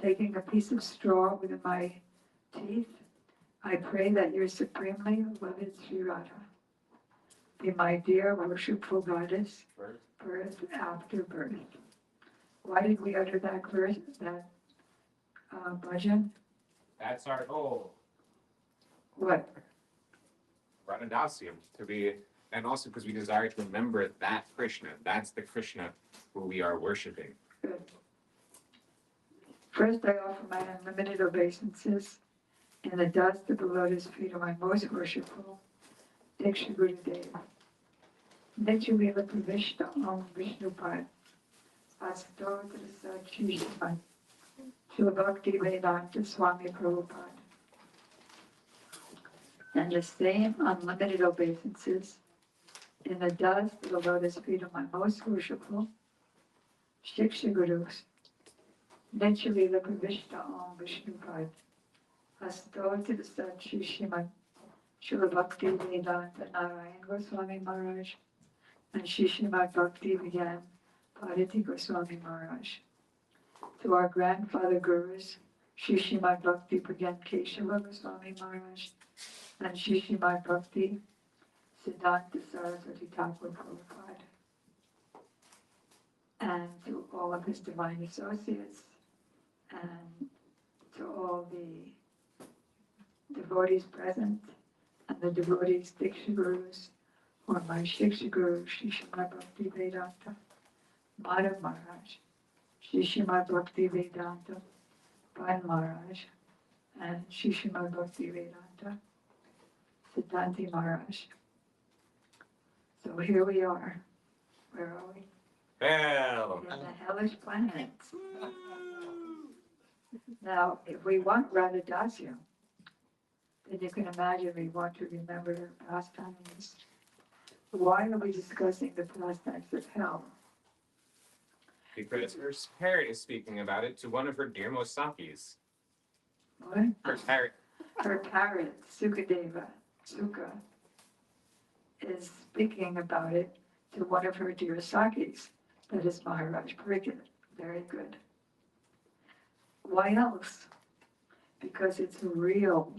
Speaker 6: taking a piece of straw within my teeth, I pray that your supremely beloved Sri Radha be my dear worshipful goddess, birth after birth. Why did we utter that verse, that bhajan?
Speaker 5: That's our goal.
Speaker 6: What?
Speaker 5: Dasi, to be, and also because we desire to remember that Krishna. That's the Krishna who we are worshiping.
Speaker 6: Good. First, I offer my unlimited obeisances in the dust of the lotus feet of my most worshipful Diksha Gurudev. Nityalila Pravishta Om Vishnupad Astotra Sachishman Shilabhakti Vedanta Swami Prabhupada. And the same unlimited obeisances in the dust of the lotus feet of my most worshipful Shiksha Gurus. Nityalila Pravishta Om Vishnupad Astotra Sachishman Shilabhakti Vedanta Narayan Goswami Maharaj and Shishimad Bhakti Vigyan Bharati Goswami Maharaj. To our grandfather gurus, Shishimad Bhakti Vigyan Keshava Goswami Maharaj and Shishimad Bhakti Siddhanta Saraswati Thakur Prabhupada. And to all of his divine associates and to all the devotees present and the devotees Diksha Gurus or my Shiksha Guru, Shishimad Bhakti Vedanta, Madhav Maharaj, Shishimad Bhakti Vedanta, Bhan Maharaj, and Shishimad Bhakti Vedanta, Siddhanti Maharaj. So here we are. Where are we?
Speaker 5: Hell.
Speaker 6: In the hellish planets. Now, if we want Radha Dasya, then you can imagine we want to remember her pastimes. Why are we discussing the pastimes of hell?
Speaker 5: Because her parrot is speaking about it to one of her dearmost Sakis.
Speaker 6: What?
Speaker 5: Her parrot.
Speaker 6: Her parrot, Sukadeva, Sukha, is speaking about it to one of her dear Sakis. That is Maharaj Pariksit. Very good. Why else? Because it's real.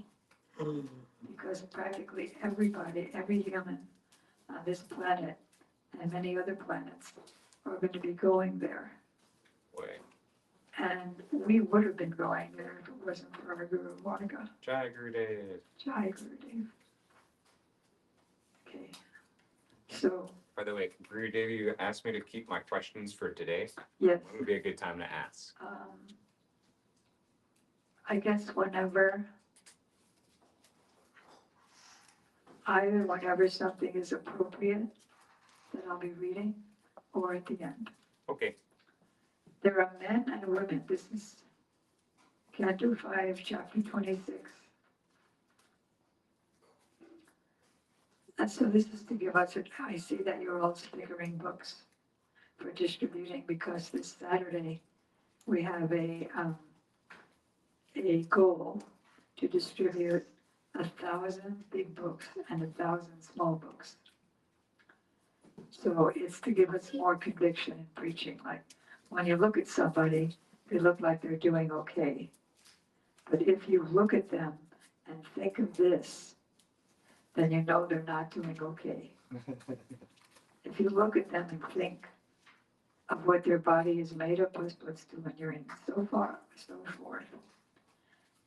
Speaker 6: Because practically everybody, every human on this planet and many other planets are going to be going there.
Speaker 5: Way.
Speaker 6: And we would have been going there if it wasn't for our Guru Varga.
Speaker 5: Jai Gurudev.
Speaker 6: Jai Gurudev. Okay. So,
Speaker 5: By the way, Gurudev, you asked me to keep my questions for today.
Speaker 6: yes.
Speaker 5: When would be a good time to ask?
Speaker 6: I guess whenever something is appropriate that I'll be reading, or at the end.
Speaker 5: Okay.
Speaker 6: There are men and women. This is Canto 5, Chapter 26. And so this is to give us I see that you're all stickering books for distributing because this Saturday we have a goal to distribute 1,000 big books and 1,000 small books. So it's to give us more conviction in preaching. Like when you look at somebody, they look like they're doing okay. But if you look at them and think of this, then you know they're not doing okay. If you look at them and think of what their body is made of, plus what's doing urine, so forth,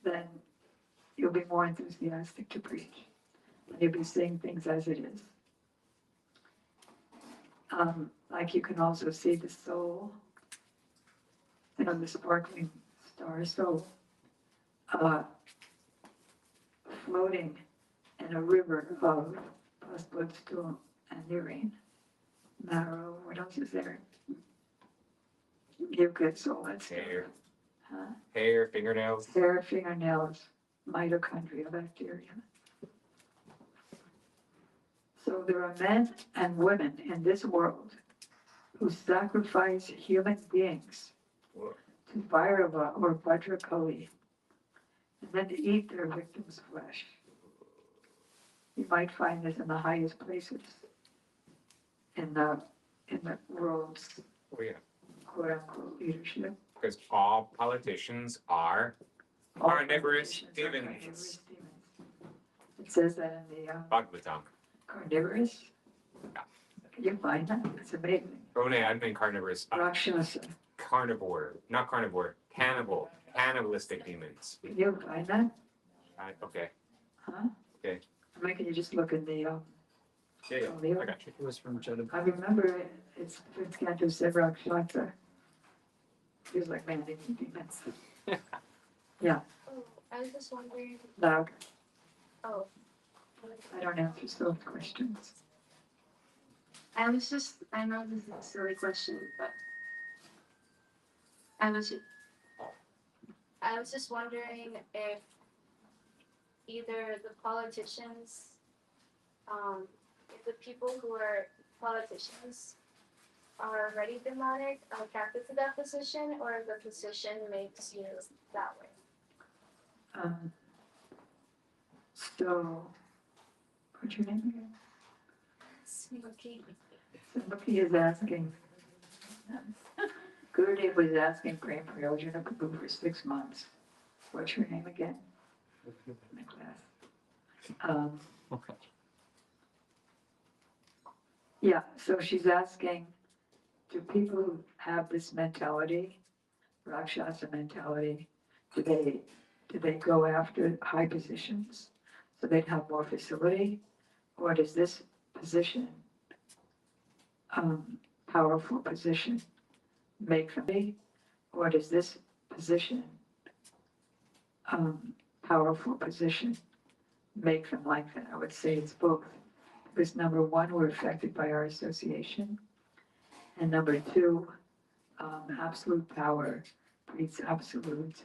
Speaker 6: then you'll be more enthusiastic to preach. And you'll be seeing things as it is. Like you can also see the soul, the sparkling star soul, floating in a river of pus, blood, stool, and urine, marrow. What else is there? Give good soul that stuff.
Speaker 5: Hair.
Speaker 6: Huh?
Speaker 5: Hair, fingernails.
Speaker 6: Hair, fingernails, mitochondria, bacteria. So there are men and women in this world who sacrifice human beings to Bhairava or Bhadrakali and then eat their victims' flesh. You might find this in the highest places in the world's
Speaker 5: Oh, yeah.
Speaker 6: quote-unquote leadership.
Speaker 5: Because all politicians are
Speaker 6: All
Speaker 5: carnivorous
Speaker 6: politicians are
Speaker 5: demons.
Speaker 6: carnivorous demons. It says that in the
Speaker 5: Bhagavatam.
Speaker 6: carnivorous. Can you find that? It's amazing.
Speaker 5: Oh, no, I mean carnivorous.
Speaker 6: Rakshasa.
Speaker 5: Carnivore, not carnivore, cannibal, cannibalistic demons.
Speaker 6: Can you find that?
Speaker 5: Okay.
Speaker 6: Huh?
Speaker 5: Okay.
Speaker 6: I mean, can you just look in the,
Speaker 5: Yeah,
Speaker 6: Folio?
Speaker 5: I got you.
Speaker 1: It was from Judith.
Speaker 6: I remember it, it's Canto said Rakshasa. Feels like man, they need demons.
Speaker 3: Oh, I was just wondering,
Speaker 6: Loud.
Speaker 3: oh,
Speaker 6: I don't answer those questions.
Speaker 3: I know this is a silly question, but I was just wondering if either the politicians, if the people who are politicians are already demonic, attracted to that position, or if the position makes you that way.
Speaker 6: So, what's your name again?
Speaker 3: Smoky.
Speaker 6: Somebody is asking, Gurudev was asking Prem Prayojana Prabhu for 6 months. What's your name again? In the class. Yeah, so she's asking, do people who have this mentality, Rakshasa mentality, do they go after high positions so they'd have more facility? Or does this position, powerful position, make them be? Or does this position, powerful position, make them like that? I would say it's both. Because number one, we're affected by our association. And number two, absolute power breeds absolute.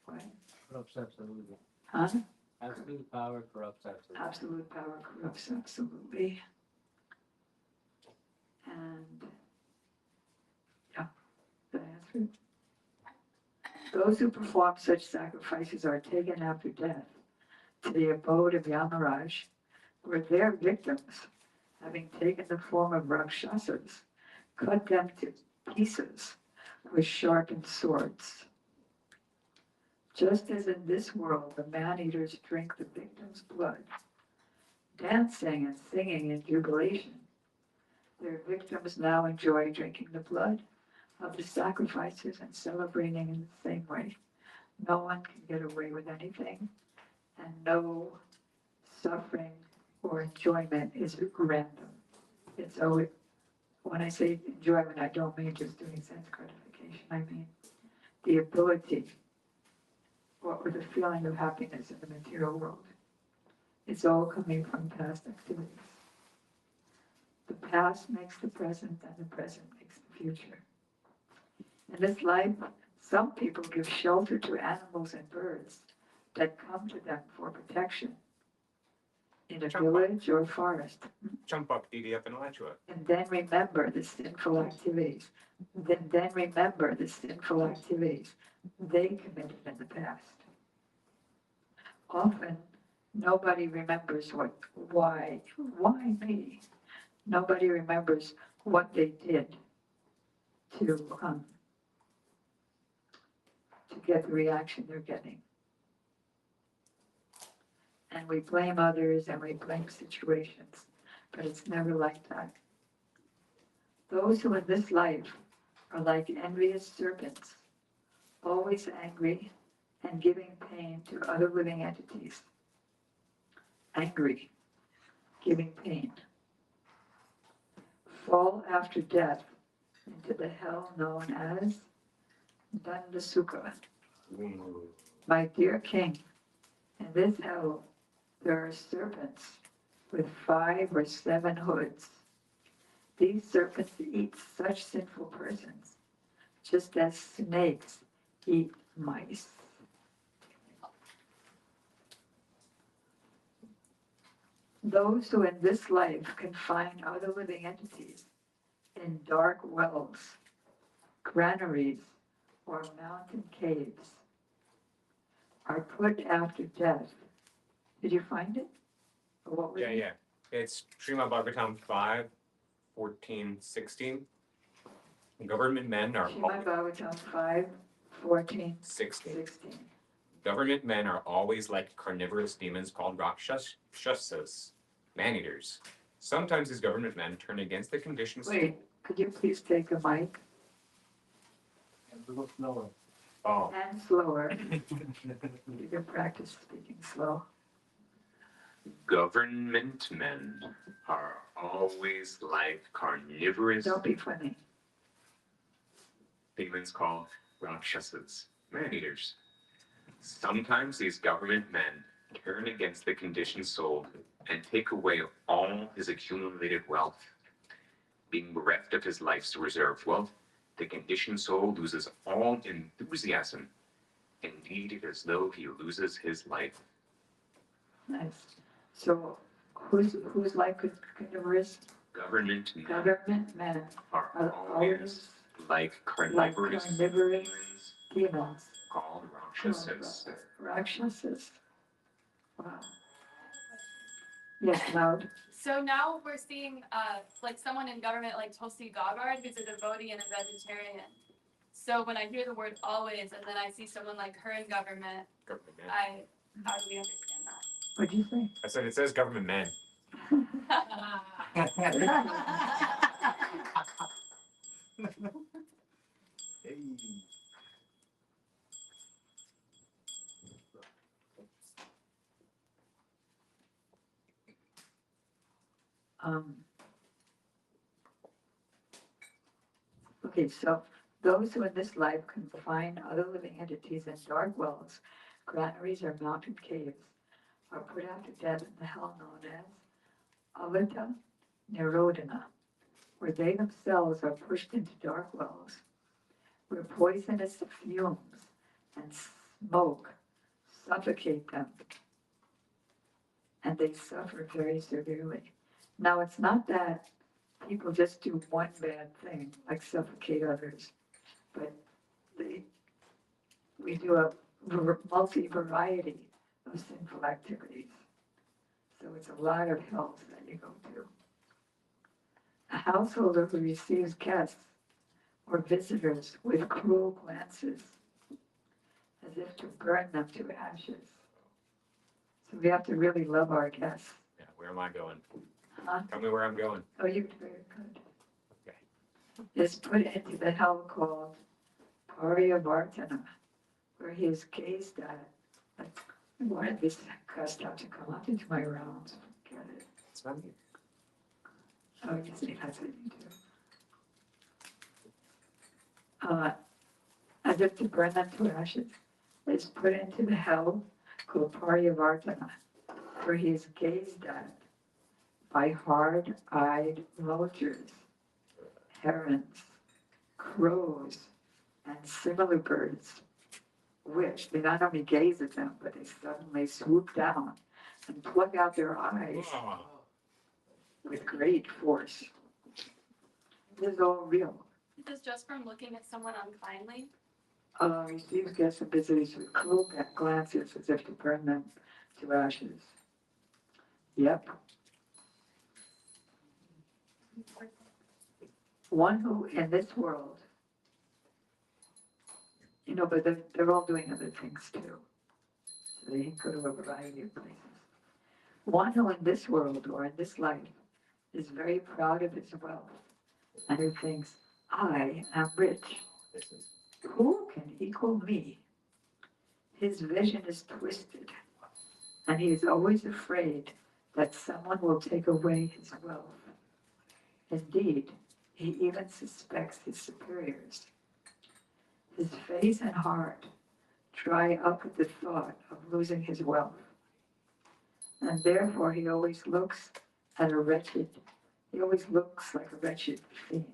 Speaker 6: What?
Speaker 7: Corrupts absolutely.
Speaker 6: Huh?
Speaker 7: Absolute power corrupts absolutely.
Speaker 6: Absolute power corrupts absolutely. And yeah, did I answer it? Those who perform such sacrifices are taken after death to the abode of Yamaraj, where their victims, having taken the form of Rakshasas, cut them to pieces with sharpened swords. Just as in this world the man-eaters drink the victim's blood, dancing and singing in jubilation, their victims now enjoy drinking the blood of the sacrifices and celebrating in the same way. No one can get away with anything, and no suffering or enjoyment is random. It's always, when I say enjoyment, I don't mean just doing sense gratification. I mean the ability, or the feeling of happiness in the material world. It's all coming from past activities. The past makes the present, and the present makes the future. In this life, some people give shelter to animals and birds that come to them for protection in a village or forest.
Speaker 5: Champak Didi up in Alachua.
Speaker 6: And then remember the sinful activities. Then remember the sinful activities they committed in the past. Often, nobody remembers why me? Nobody remembers what they did to get the reaction they're getting. And we blame others and we blame situations, but it's never like that. Those who in this life are like envious serpents, always angry and giving pain to other living entities. Angry, giving pain. Fall after death into the hell known as Dandasukha. My dear king, in this hell there are serpents with 5 or 7 hoods. These serpents eat such sinful persons, just as snakes eat mice. Those who in this life confine other living entities in dark wells, granaries, or mountain caves are put after death. Did you find it? Or what was it?
Speaker 5: Yeah. It's Srimad Bhagavatam 5, 14, 16. Government men are
Speaker 6: Srimad Bhagavatam 5, 14,
Speaker 5: 16.
Speaker 6: 16.
Speaker 5: Government men are always like carnivorous demons called Rakshasas, man-eaters. Sometimes these government men turn against the conditions.
Speaker 6: Wait, could you please take a mic
Speaker 7: And a little slower.
Speaker 5: Oh.
Speaker 6: and slower? You can practice speaking slow.
Speaker 5: Government men are always like carnivorous
Speaker 6: Don't be funny.
Speaker 5: demons called Rakshasas, man-eaters. Sometimes these government men turn against the conditioned soul and take away all his accumulated wealth. Being bereft of his life's reserved wealth, the conditioned soul loses all enthusiasm. Indeed, it is as though he loses his life.
Speaker 6: Nice. So whose life could risk?
Speaker 5: Government men
Speaker 6: Government men
Speaker 5: are
Speaker 6: are
Speaker 5: always like carnivorous
Speaker 6: carnivorous
Speaker 5: demons
Speaker 6: demons.
Speaker 5: called Rakshasas.
Speaker 6: Rakshasas. Wow. Yes, loud.
Speaker 8: So now we're seeing like someone in government like Tulsi Gabbard, who's a devotee and a vegetarian. So when I hear the word always and then I see someone like her in government,
Speaker 5: Government men.
Speaker 8: how do we understand that?
Speaker 6: What'd you say?
Speaker 5: I said it says government men.
Speaker 6: Okay, so those who in this life confine other living entities in dark wells, granaries, or mountain caves are put out to death in the hell known as Avita Nirodhana, where they themselves are pushed into dark wells, where poisonous fumes and smoke suffocate them, and they suffer very severely. Now, it's not that people just do one bad thing, like suffocate others, but we do a multi-variety of sinful activities. So it's a lot of hells that you go to. A householder who receives guests or visitors with cruel glances, as if to burn them to ashes. So we have to really love our guests.
Speaker 5: Yeah, where am I going?
Speaker 6: Huh?
Speaker 5: Tell me where I'm going.
Speaker 6: Oh, you're very good.
Speaker 5: Okay.
Speaker 6: Is put into the hell called Vartana, where he is gazed at. I wanted this cussed out to come up into my rounds. Forget it.
Speaker 5: It's not me.
Speaker 6: Oh, you see, that's what you do. As if to burn them to ashes, is put into the hell called Vartana, where he is gazed at by hard-eyed vultures, herons, crows, and similar birds, which they not only gaze at them, but they suddenly swoop down and pluck out their eyes
Speaker 5: Oh.
Speaker 6: with great force. This is all real.
Speaker 8: Is this just from looking at someone unkindly?
Speaker 6: Receives guests and visitors with cruel glances as if to burn them to ashes. Yep. One who in this world, but they're all doing other things too. So they go to a variety of places. One who in this world or in this life is very proud of his wealth and who thinks, I am rich. Who can equal me? His vision is twisted, and he is always afraid that someone will take away his wealth. Indeed, he even suspects his superiors. His face and heart dry up at the thought of losing his wealth, and therefore he always looks like a wretched fiend.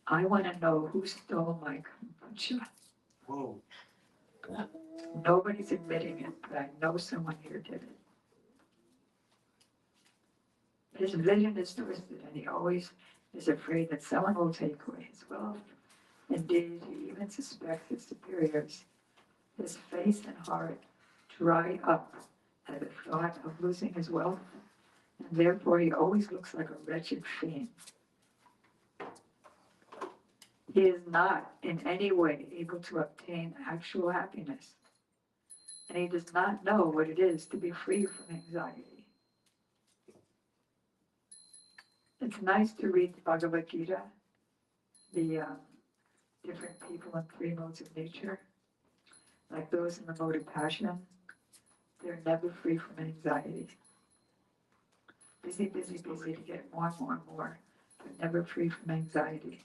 Speaker 6: I want to know who stole my kombucha.
Speaker 7: Whoa.
Speaker 6: Nobody's admitting it, but I know someone here did it. His vision is twisted, and he always is afraid that someone will take away his wealth. Indeed, he even suspects his superiors. His face and heart dry up at the thought of losing his wealth, and therefore he always looks like a wretched fiend. He is not in any way able to obtain actual happiness, and he does not know what it is to be free from anxiety. It's nice to read the Bhagavad Gita, the different people in three modes of nature, like those in the mode of passion. They're never free from anxiety. Busy, busy, busy to get more and more and more, but never free from anxiety.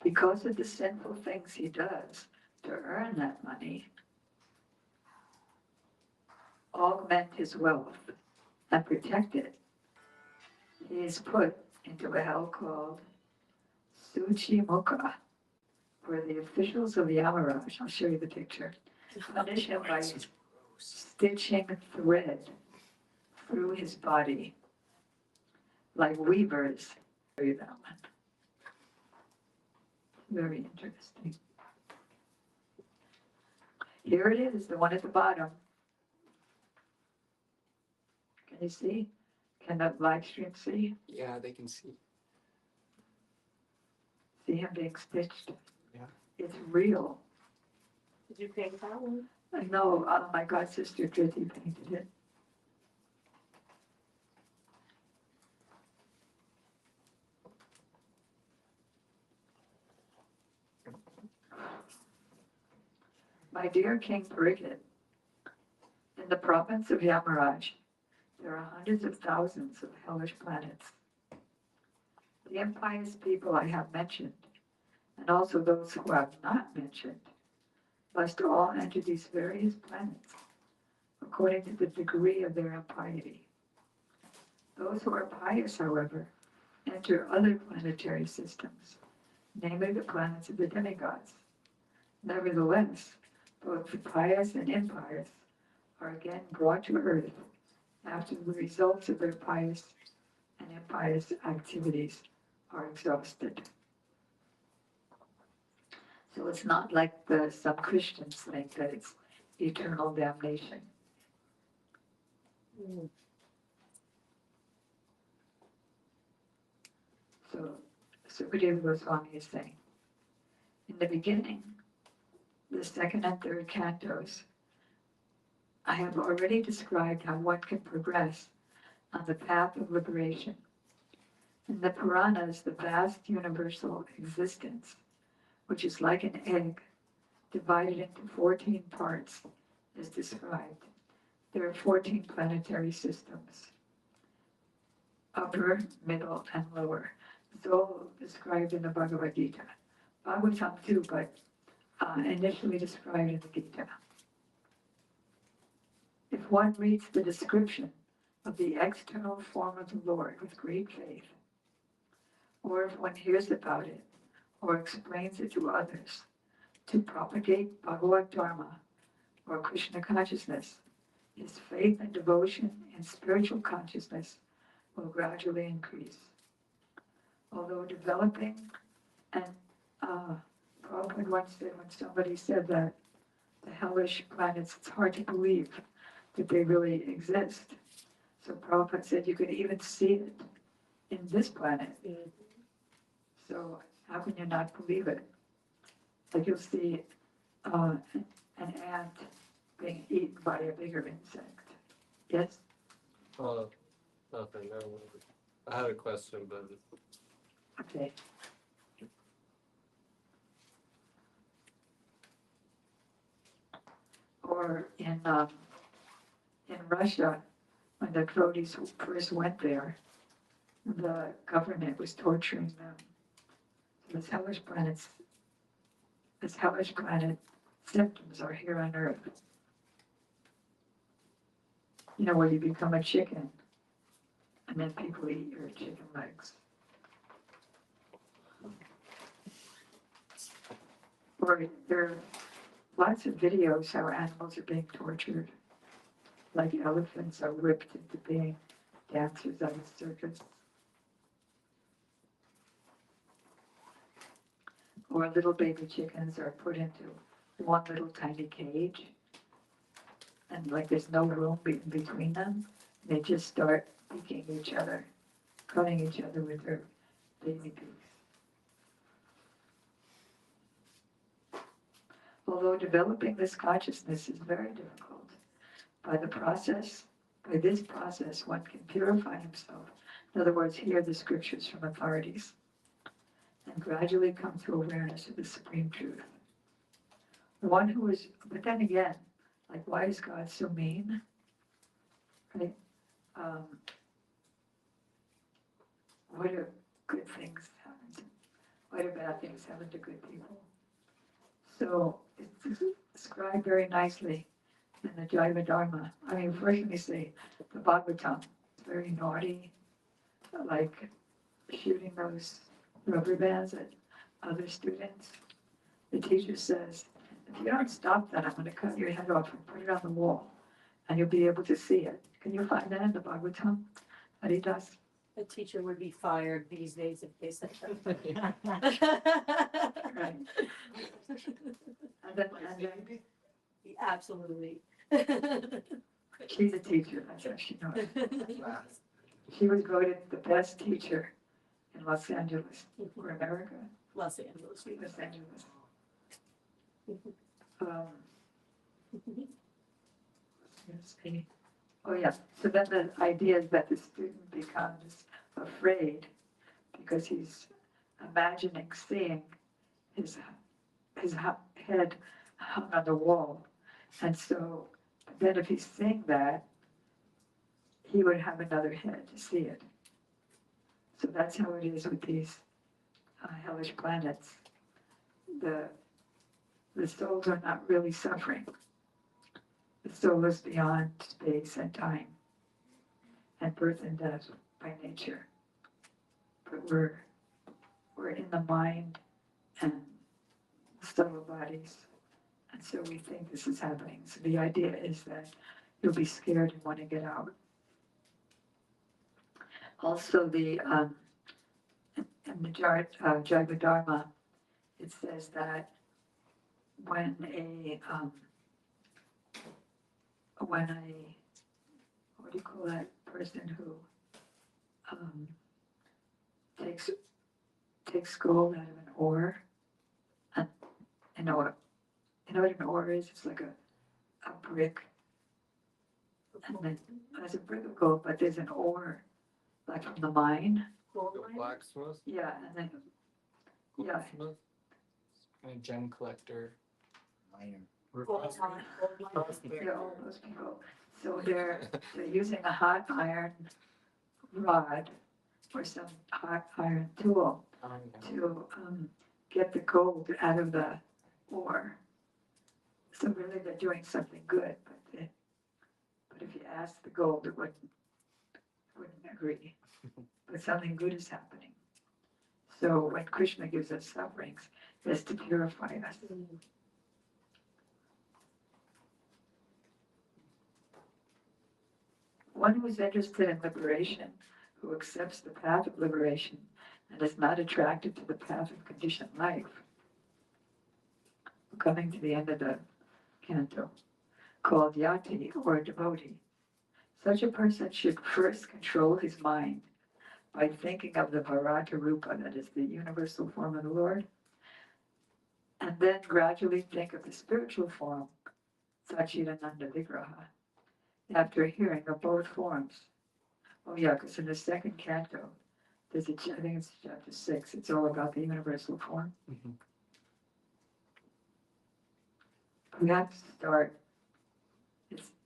Speaker 6: Because of the sinful things he does to earn that money, augment his wealth, and protect it, he is put into a hell called Suchi Mukha, where the officials of Yamaraj, I'll show you the picture, punish him by stitching thread through his body like weavers. I'll show you that one. Very interesting. Here it is, the one at the bottom. Can you see? Can the live stream see?
Speaker 1: Yeah, they can see.
Speaker 6: See him being stitched?
Speaker 1: Yeah.
Speaker 6: It's real.
Speaker 4: Did you paint that one?
Speaker 6: I know, my god sister Driti painted it. My dear King Parikit, in the province of Yamaraj, there are hundreds of thousands of hellish planets. The impious people I have mentioned, and also those who I have not mentioned, must all enter these various planets according to the degree of their impiety. Those who are pious, however, enter other planetary systems, namely the planets of the demigods. Nevertheless, both the pious and impious are again brought to earth after the results of their pious and impious activities are exhausted. So it's not like some Christians think that it's eternal damnation. So Sukadeva Goswami is saying, in the beginning, the second and third cantos, I have already described how one can progress on the path of liberation. In the Puranas, the vast universal existence, which is like an egg divided into 14 parts, is described. There are 14 planetary systems, upper, middle, and lower. It's all described in the Bhagavad Gita. Bhagavatam too, but initially described in the Gita. If one reads the description of the external form of the Lord with great faith, or if one hears about it or explains it to others to propagate Bhagavad Dharma or Krishna consciousness, his faith and devotion and spiritual consciousness will gradually increase. Although developing, and Prabhupada once said, when somebody said that the hellish planets, it's hard to believe that they really exist. So Prabhupada said you could even see it in this planet. So how can you not believe it? Like you'll see an ant being eaten by a bigger insect. Yes?
Speaker 9: Nothing. No. I had a question, but
Speaker 6: Okay. Or in Russia, when the devotees first went there, the government was torturing them. So this hellish planet symptoms are here on Earth. You know, where you become a chicken, and then people eat your chicken legs. Or there are lots of videos how animals are being tortured, like elephants are whipped into being dancers at a circus. Or little baby chickens are put into one little tiny cage, and like there's no room between them. They just start picking each other, cutting each other with their baby pigs. Although developing this consciousness is very difficult, By this process, one can purify himself. In other words, hear the scriptures from authorities and gradually come to awareness of the supreme truth. The one who is, but then again, like, why is God so mean? Right? What are good things happen to, what are bad things happen to good people? So it's described very nicely in the Jaiva Dharma. I mean, first let me say, the Bhagavatam is very naughty, like shooting those rubber bands at other students. The teacher says, if you don't stop that, I'm going to cut your head off and put it on the wall, and you'll be able to see it. Can you find that in the Bhagavatam? What he does?
Speaker 10: A teacher would be fired these days if they said that.
Speaker 6: Right. And then
Speaker 10: Absolutely.
Speaker 6: she's a teacher, that's how she knows. She was voted the best teacher in Los Angeles, or America.
Speaker 10: Los Angeles.
Speaker 6: Los Angeles. Let's see. Oh yeah, so then the idea is that the student becomes afraid because he's imagining seeing his head hung on the wall. And so then if he's seeing that, he would have another head to see it. So that's how it is with these hellish planets. The souls are not really suffering. The soul is beyond space and time and birth and death by nature. But we're in the mind and subtle bodies. And so we think this is happening. So the idea is that you'll be scared and want to get out. Also, in the Jaiva Dharma, it says that when what do you call that person who takes gold out of an ore, and you know what an ore is? It's like a brick, and then there's a brick of gold, but there's an ore, like from the mine.
Speaker 9: The blacksmith?
Speaker 6: Yeah, and then yeah,
Speaker 9: Goldsmith?
Speaker 1: Kind of gem collector.
Speaker 7: Minor.
Speaker 6: yeah, all those people. So they're using a hot iron rod or some hot iron tool to get the gold out of the ore. So really they're doing something good, but if you ask the gold, it wouldn't agree. But something good is happening. So when Krishna gives us sufferings, it's to purify us. One who is interested in liberation, who accepts the path of liberation, and is not attracted to the path of conditioned life. We're coming to the end of the canto, called yati, or devotee. Such a person should first control his mind by thinking of the Varata Rupa, that is the universal form of the Lord, and then gradually think of the spiritual form, Satchidananda Vigraha, after hearing of both forms. Oh yeah, because in the second canto, I think it's chapter 6, it's all about the universal form.
Speaker 1: Mm-hmm.
Speaker 6: We have to start,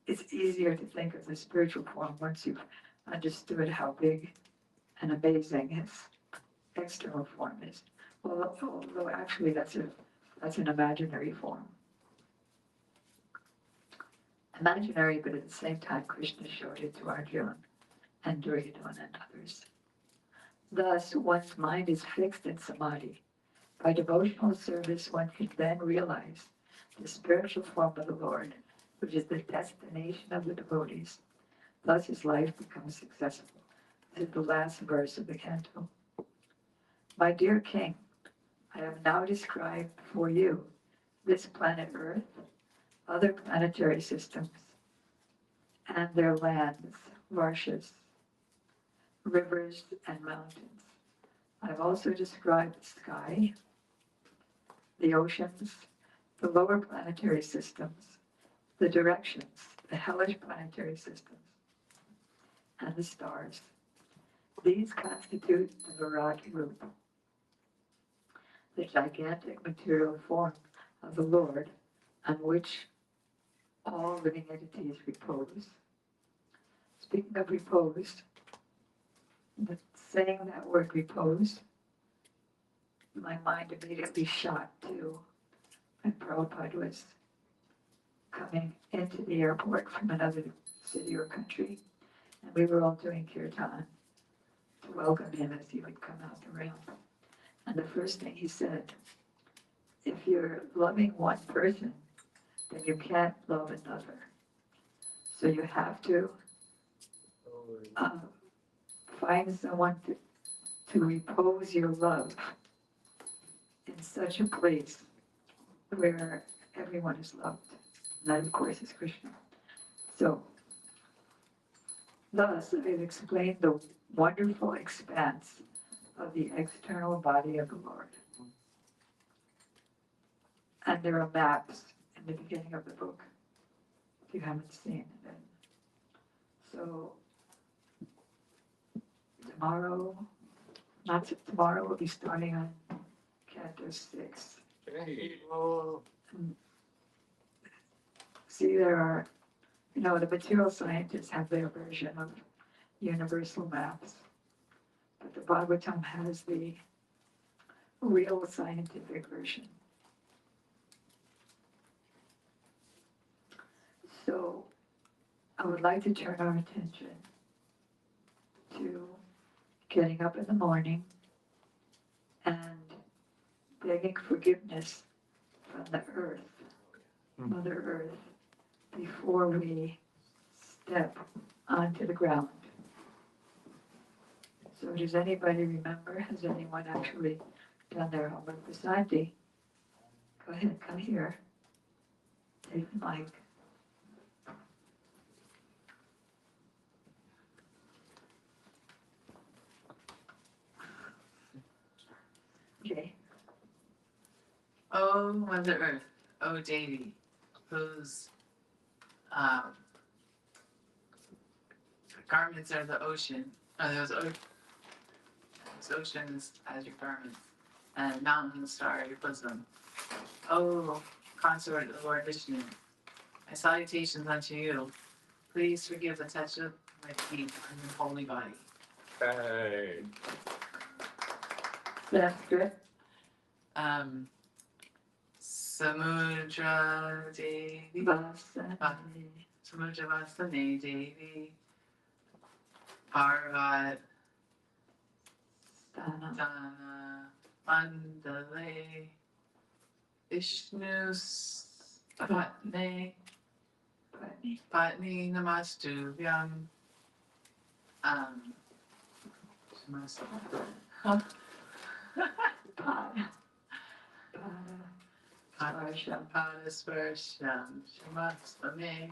Speaker 6: it's easier to think of the spiritual form once you've understood how big and amazing his external form is. Although actually that's an imaginary form. Imaginary, but at the same time Krishna showed it to Arjuna and Duryodhana and others. Thus, one's mind is fixed in samadhi. By devotional service, one can then realize the spiritual form of the Lord, which is the destination of the devotees. Thus his life becomes successful. This is the last verse of the canto. My dear king, I have now described for you this planet Earth, other planetary systems, and their lands, varshas, rivers, and mountains. I've also described the sky, the oceans, the lower planetary systems, the directions, the hellish planetary systems and the stars. These constitute the Virat group, the gigantic material form of the Lord on which all living entities repose. Speaking of repose, saying that word repose, my mind immediately shot to when Prabhupada was coming into the airport from another city or country, and we were all doing kirtan to welcome him as he would come out the ramp. And the first thing he said, if you're loving one person, then you can't love another. So you have to find someone to repose your love in such a place where everyone is loved. And that, of course, is Krishna. So, thus, I've explained the wonderful expanse of the external body of the Lord. And there are maps in the beginning of the book, if you haven't seen it. So, tomorrow, we'll be starting on Canto 6.
Speaker 5: Hey.
Speaker 6: See, there are, the material scientists have their version of universal maps, but the Bhagavatam has the real scientific version. So, I would like to turn our attention to getting up in the morning and begging forgiveness from the earth, Mother Earth, before we step onto the ground. So does anybody remember? Has anyone actually done their homework? Prasadji, go ahead, come here. Take the mic. Okay.
Speaker 11: Oh, Mother Earth, oh Devi, whose garments are the ocean, those oceans as your garments, and mountains are your bosom. Oh, consort of the Lord Vishnu, my salutations unto you. Please forgive the touch of my feet on your holy body.
Speaker 5: Hey.
Speaker 6: Sanskrit.
Speaker 11: Samudra Devi,
Speaker 6: Vasani.
Speaker 11: Samudra Vasani Devi, Parvat Dana Mandale, Vishnu Patni Namastubhyam. Padasvarsham Shamasvame.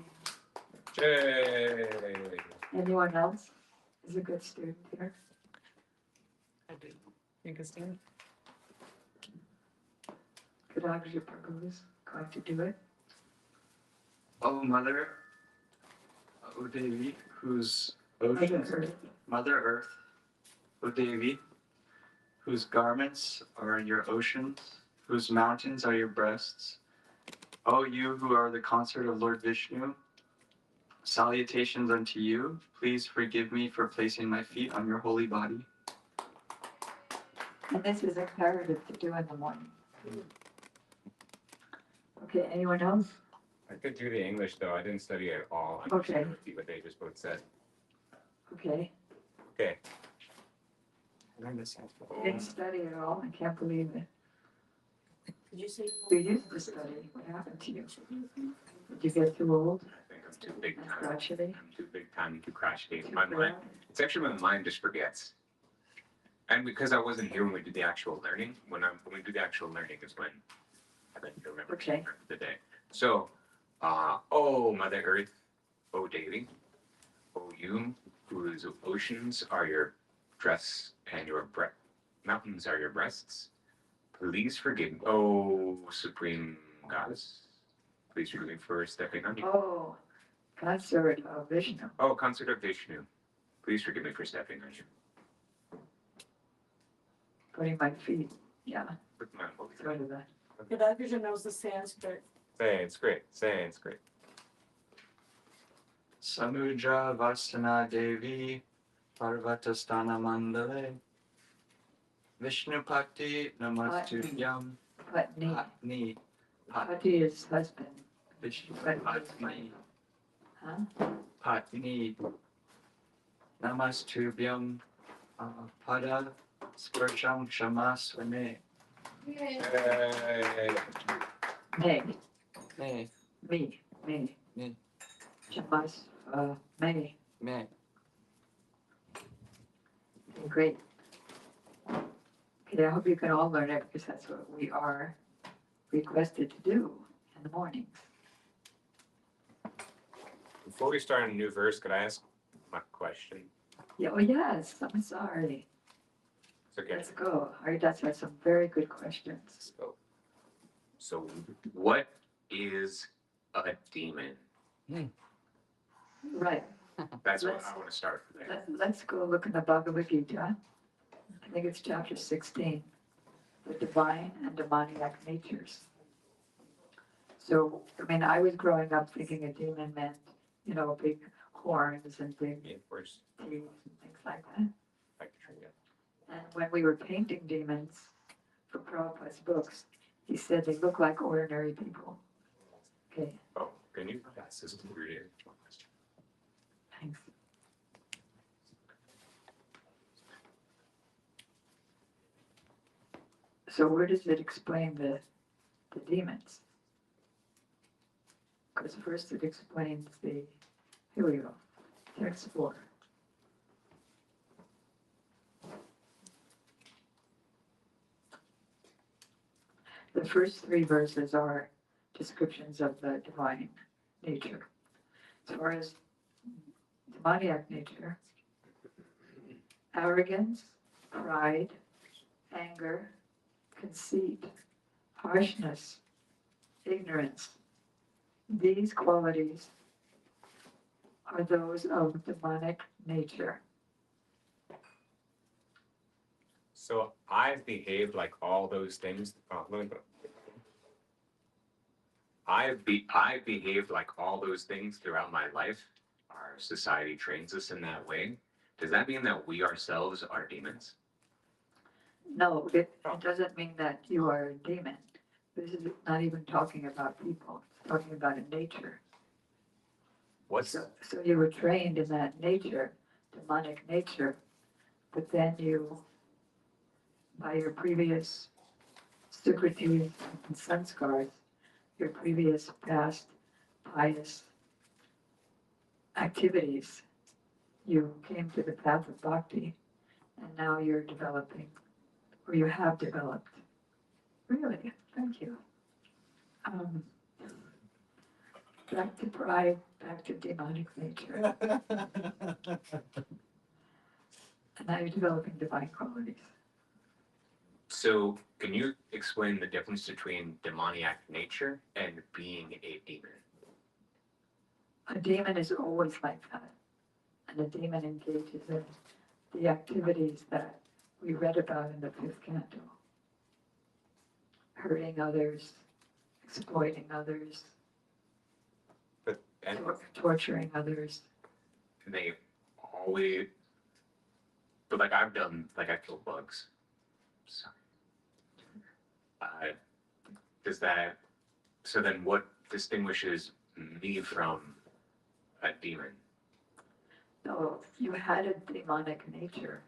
Speaker 5: Hey.
Speaker 6: Anyone else is a good student here?
Speaker 11: I do. You can stand.
Speaker 6: Kadagja Prabhu is going to do it.
Speaker 1: O Mother, O Devi, whose
Speaker 6: Mother
Speaker 1: oceans,
Speaker 6: Earth.
Speaker 1: Mother Earth, O Devi, whose garments are your oceans, whose mountains are your breasts. O you who are the consort of Lord Vishnu, salutations unto you. Please forgive me for placing my feet on your holy body.
Speaker 6: And this is imperative to do in the morning. Okay, anyone else?
Speaker 5: I could do the English though. I didn't study at all. I'm
Speaker 6: Okay.
Speaker 5: just gonna repeat what they just both said.
Speaker 6: Okay.
Speaker 5: Okay.
Speaker 6: Didn't study at all. I can't believe it.
Speaker 10: Could you say?
Speaker 6: You used to study. What happened to you? Did you get too old?
Speaker 5: I think I'm too big time.
Speaker 6: Crotchety?
Speaker 5: I'm too big time, too crotchety.
Speaker 6: Too
Speaker 5: My mind.
Speaker 6: proud?
Speaker 5: It's actually my mind just forgets. And because I wasn't here when we did the actual learning, when we do the actual learning is when I then remember
Speaker 6: Okay.
Speaker 5: the day. So, oh Mother Earth, oh Devi, oh you whose oceans are your dress and your mountains are your breasts. Please forgive me, oh Supreme Goddess. Please forgive me for stepping on you.
Speaker 6: Oh, Consort of Vishnu.
Speaker 5: Oh, consort of Vishnu. Please forgive me for stepping on you.
Speaker 6: Putting my feet, yeah,
Speaker 5: With my holy
Speaker 6: sort of that.
Speaker 10: Gadagrijan knows the Sanskrit.
Speaker 5: Sanskrit.
Speaker 1: Samudra Vastana Devi Parvatastana Mandale Vishnu Bhakti Namastuyam
Speaker 6: Patni.
Speaker 1: Patni
Speaker 6: Pati is husband.
Speaker 1: Vishnu
Speaker 6: Patni is
Speaker 1: Patni
Speaker 6: Huh?
Speaker 1: Patni Namastuyam Pada Spursham Shamasvame.
Speaker 6: May.
Speaker 1: Me.
Speaker 6: Me.
Speaker 1: Me.
Speaker 6: Shamas, May.
Speaker 1: Me.
Speaker 6: Great. Okay, I hope you can all learn it because that's what we are requested to do in the mornings.
Speaker 5: Before we start a new verse, could I ask my question?
Speaker 6: Yeah, oh yes, I'm sorry.
Speaker 5: It's okay.
Speaker 6: Let's go. All right, that's some very good questions.
Speaker 5: So what is a demon?
Speaker 6: Right.
Speaker 5: That's what I want to start with.
Speaker 6: Let's go look in the Bhagavad Gita. I think it's chapter 16, the divine and demoniac natures. So, I mean, I was growing up thinking a demon meant, big horns and big teeth and things like that. And when we were painting demons for Prabhupada's books, he said they look like ordinary people. Okay,
Speaker 5: Oh, can you pass this to the reader?
Speaker 6: thanks. So where does it explain the demons? Because first it explains here we go, text 4. The first 3 verses are descriptions of the divine nature. As far as demoniac nature, arrogance, pride, anger, conceit, harshness, ignorance. These qualities are those of demonic nature.
Speaker 5: So I've behaved like all those things. I've behaved like all those things throughout my life. Our society trains us in that way. Does that mean that we ourselves are demons?
Speaker 6: No, it doesn't mean that you are a demon. This is not even talking about people. It's talking about a nature. So you were trained in that nature, demonic nature, but then you, by your previous sukriti and sanskars, your previous past pious activities, you came to the path of bhakti, and now you're developing, or you have developed. Really, thank you. Back to pride, back to demonic nature. And now you're developing divine qualities.
Speaker 5: So can you explain the difference between demoniac nature and being a demon?
Speaker 6: A demon is always like that. And a demon engages in the activities that we read about in the 5th canto. Hurting others, exploiting others, torturing others.
Speaker 5: And they always, but like I've killed bugs. Sorry. So then what distinguishes me from a demon?
Speaker 6: No, you had a demonic nature.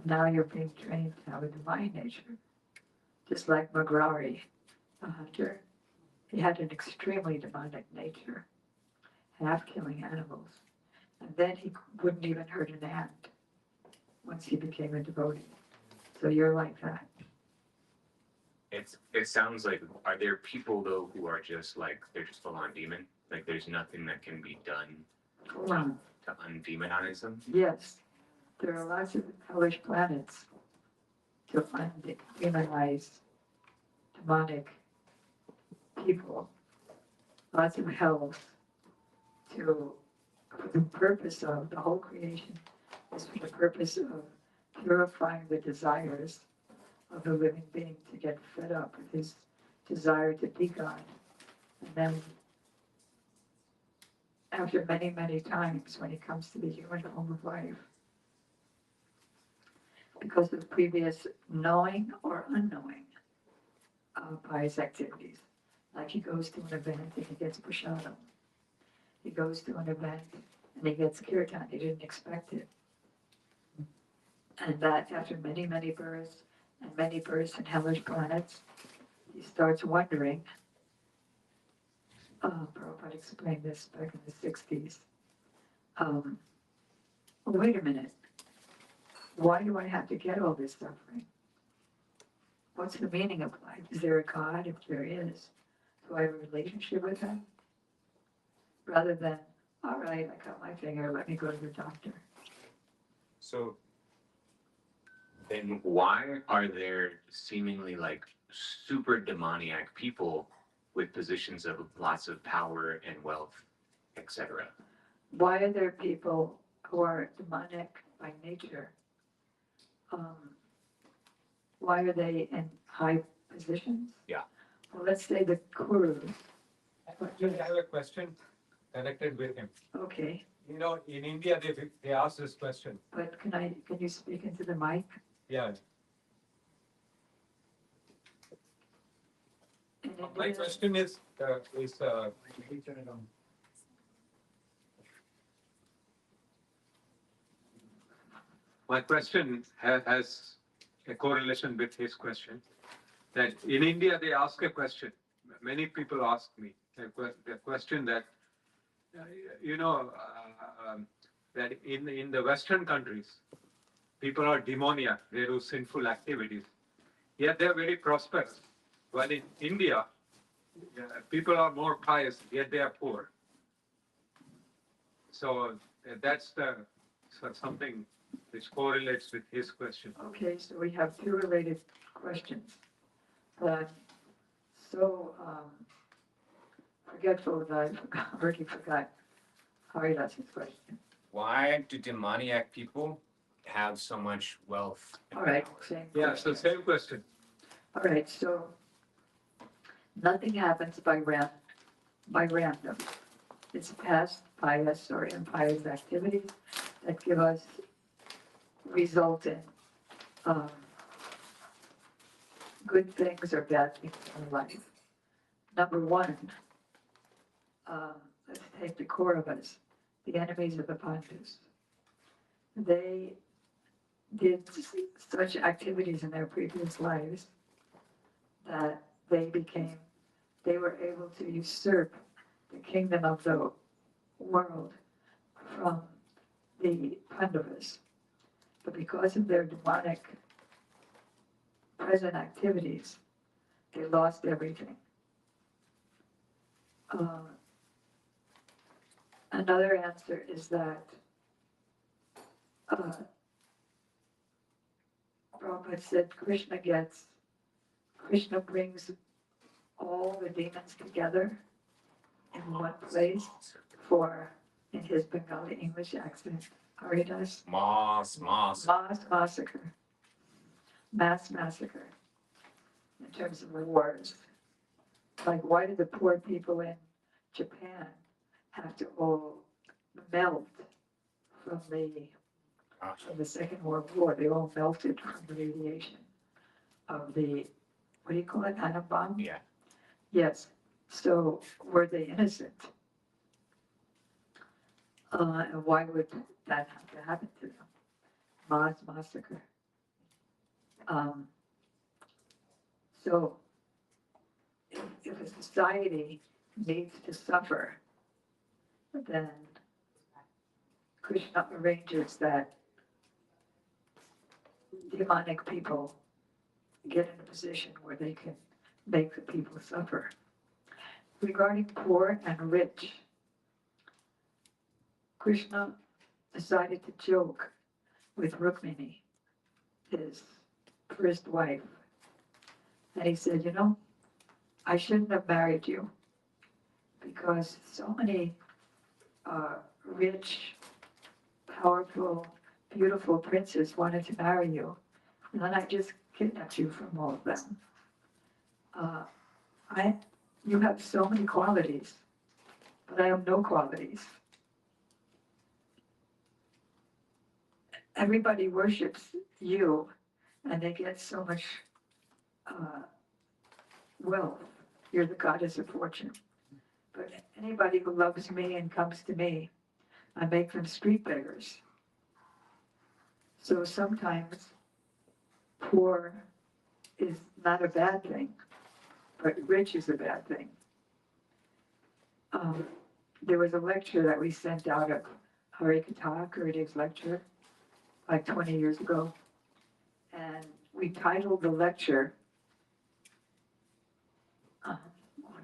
Speaker 6: Now you're being trained to have a divine nature. Just like Magrari, the hunter. He had an extremely demonic nature, half killing animals. And then he wouldn't even hurt an ant once he became a devotee. So you're like that.
Speaker 5: It sounds like, are there people though who are just like, they're just full on demon? Like there's nothing that can be done to undemonize them?
Speaker 6: Yes, there are lots of hellish planets to undemonize demonic people. Lots of hells for the purpose of the whole creation is for the purpose of purifying the desires of the living being to get fed up with his desire to be God. And then after many, many times when he comes to the human form of life, because of previous knowing or unknowing by his activities. Like he goes to an event and he gets prashadam. He goes to an event and he gets kirtan. He didn't expect it. And that after many, many births and many births in hellish planets, he starts wondering. Prabhupada explained this back in the 60s. Wait a minute. Why do I have to get all this suffering? What's the meaning of life? Is there a God? If there is, do I have a relationship with him? Rather than, all right, I cut my finger, let me go to the doctor.
Speaker 5: So then why are there seemingly like super demoniac people with positions of lots of power and wealth, etc.?
Speaker 6: Why are there people who are demonic by nature? Why are they in high positions?
Speaker 5: Yeah.
Speaker 6: Well, let's say the Kurus.
Speaker 7: I have a question connected with him.
Speaker 6: Okay,
Speaker 7: You know, in India, they ask this question.
Speaker 6: but can you speak into the mic?
Speaker 7: Yeah.
Speaker 6: In
Speaker 7: My
Speaker 6: India,
Speaker 7: question is. My question has a correlation with his question. That in India, they ask a question. Many people ask me the question that, that in the Western countries, people are demoniac, they do sinful activities, yet they are very prosperous. While in India, people are more pious, yet they are poor. So that's something which correlates with his question.
Speaker 6: okay, so we have two related questions. But I'm so forgetful that I already forgot Haridas's question.
Speaker 12: Why do demoniac people have so much wealth?
Speaker 6: All right, same
Speaker 7: Yeah,
Speaker 6: question.
Speaker 7: so same question.
Speaker 6: All right, so nothing happens by random. It's past pious or impious activities that give us result in good things or bad things in life. Number one, let's take the Kauravas, the enemies of the Pandus. They did such activities in their previous lives that they were able to usurp the kingdom of the world from the Pandavas. But because of their demonic present activities, they lost everything. Another answer is that Prabhupada said Krishna brings all the demons together in one place for, in his Bengali English accent, Haridas.
Speaker 12: Mass.
Speaker 6: Mass massacre. In terms of wars. Like, why did the poor people in Japan have to all melt from the Second World War? They all melted from the radiation of the, what do you call it, atom bomb?
Speaker 12: Yeah.
Speaker 6: Yes. So were they innocent? And why would that have to happen to them? Mass massacre. So if a society needs to suffer, then Krishna arranges that demonic people get in a position where they can make the people suffer. Regarding poor and rich, Krishna decided to joke with Rukmini, his first wife. And he said, you know, I shouldn't have married you because so many rich, powerful, beautiful princess wanted to marry you, and then I just kidnapped you from all of them. You have so many qualities, but I have no qualities. Everybody worships you, and they get so much wealth. You're the goddess of fortune. But anybody who loves me and comes to me, I make them street beggars. So sometimes poor is not a bad thing, but rich is a bad thing. There was a lecture that we sent out at Harikatha, Gurudev's lecture, like 20 years ago. And we titled the lecture, what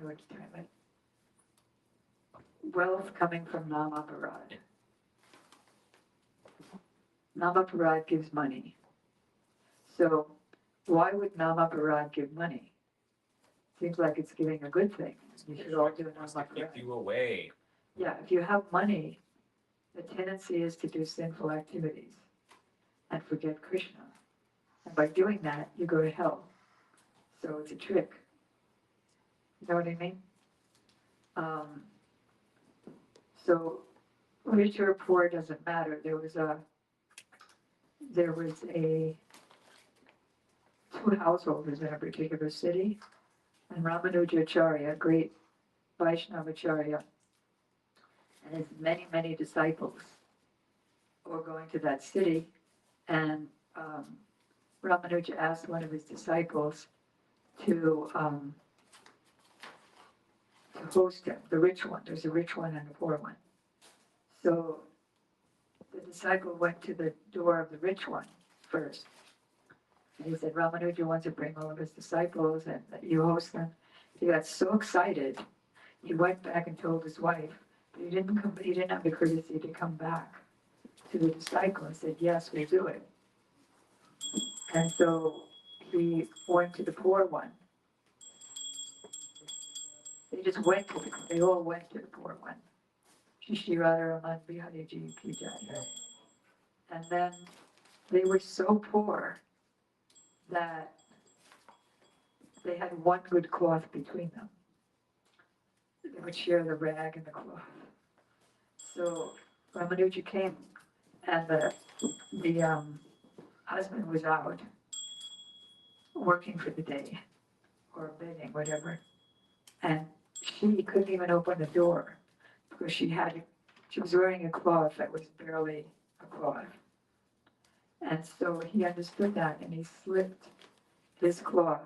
Speaker 6: do I title it? Wealth Coming from Namaparad. Namaparad gives money. So why would Namaparad give money? Seems like it's giving a good thing. You should all do Namaparad.
Speaker 12: Give you away.
Speaker 6: Yeah, if you have money, the tendency is to do sinful activities and forget Krishna. And by doing that, you go to hell. So it's a trick. You know what I mean? So rich or poor doesn't matter. There was two householders in a particular city, and Ramanujacharya, great Vaishnavacharya, and his many, many disciples were going to that city, and Ramanuja asked one of his disciples to host him, the rich one. There's a rich one and a poor one. So the disciple went to the door of the rich one first. And he said, Ramanuja wants to bring all of his disciples and that you host them. He got so excited, he went back and told his wife, but he didn't have the courtesy to come back to the disciple and said, yes, we'll do it. And so he went to the poor one. They all went to the poor one. Shri Radharaman Bihari Ji Ki Jai. And then they were so poor that they had one good cloth between them. They would share the rag and the cloth. So Ramanuja came, and the husband was out working for the day, or begging, whatever. And she couldn't even open the door because she was wearing a cloth that was barely a cloth. And so he understood that, and he slipped his cloth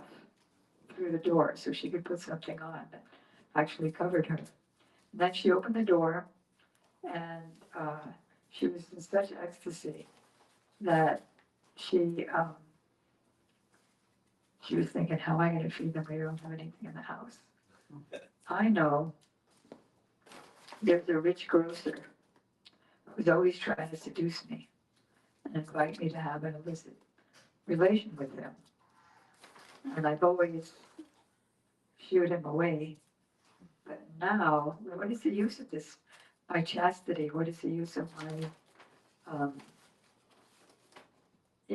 Speaker 6: through the door so she could put something on that actually covered her. And then she opened the door, and she was in such ecstasy that she was thinking, how am I going to feed them? We don't have anything in the house. I know there's a rich grocer who's always trying to seduce me and invite me to have an illicit relation with him. And I've always shooed him away. But now, what is the use of this? My chastity, what is the use of my,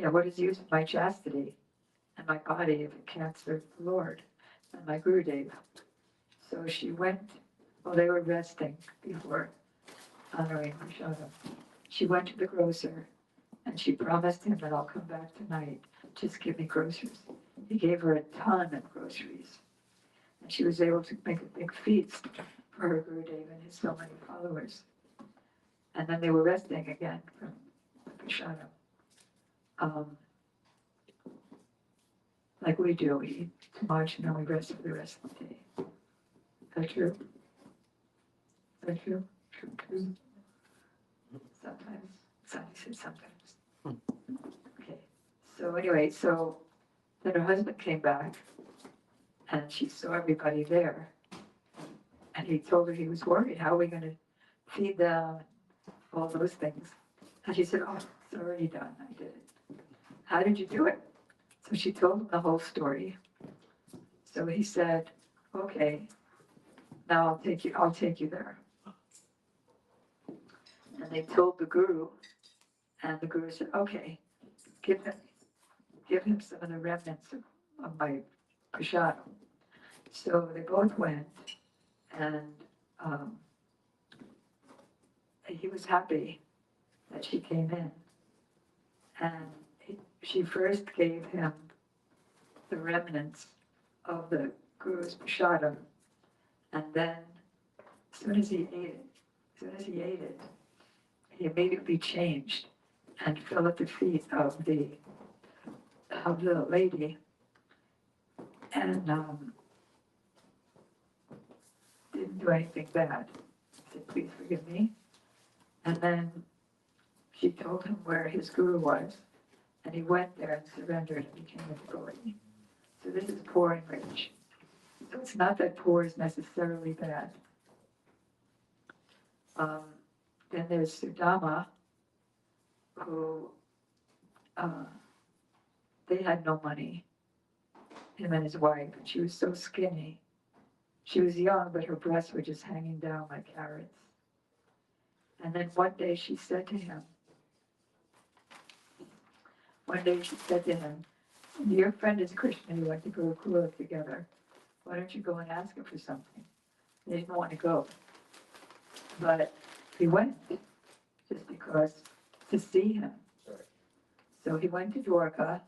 Speaker 6: what is the use of my chastity and my body if it can't serve the Lord and my Gurudev? So she went, while they were resting before honoring Prashadam, she went to the grocer and she promised him that I'll come back tonight, just give me groceries. He gave her a ton of groceries. And she was able to make a big feast for her Gurudev and his so many followers. And then they were resting again from the Prashadam. Like we do, we eat too much and then we rest for the rest of the day. Is that true? Is that true? True. Sometimes. Somebody said sometimes. Okay. So anyway, then her husband came back and she saw everybody there. And he told her he was worried. How are we going to feed them? All those things. And she said, oh, it's already done. I did it. How did you do it? So she told him the whole story. So he said, okay, now I'll take you there. And they told the guru, and the guru said, okay, give him some of the remnants of my prasadam. So they both went, and he was happy that she came in. And she first gave him the remnants of the guru's prasadam, and then as soon as he ate it, he immediately changed and fell at the feet of the lady, and didn't do anything bad. He said, please forgive me. And then she told him where his guru was, and he went there and surrendered and became a devotee. So this is poor and rich. So it's not that poor is necessarily bad. Then there's Sudama, who they had no money, him and his wife, and she was so skinny. She was young, but her breasts were just hanging down like carrots. And then one day she said to him, your friend is Krishna, you went to Gurukula together. Why don't you go and ask him for something? They didn't want to go. But he went just because, to see him. So he went to Dwarka,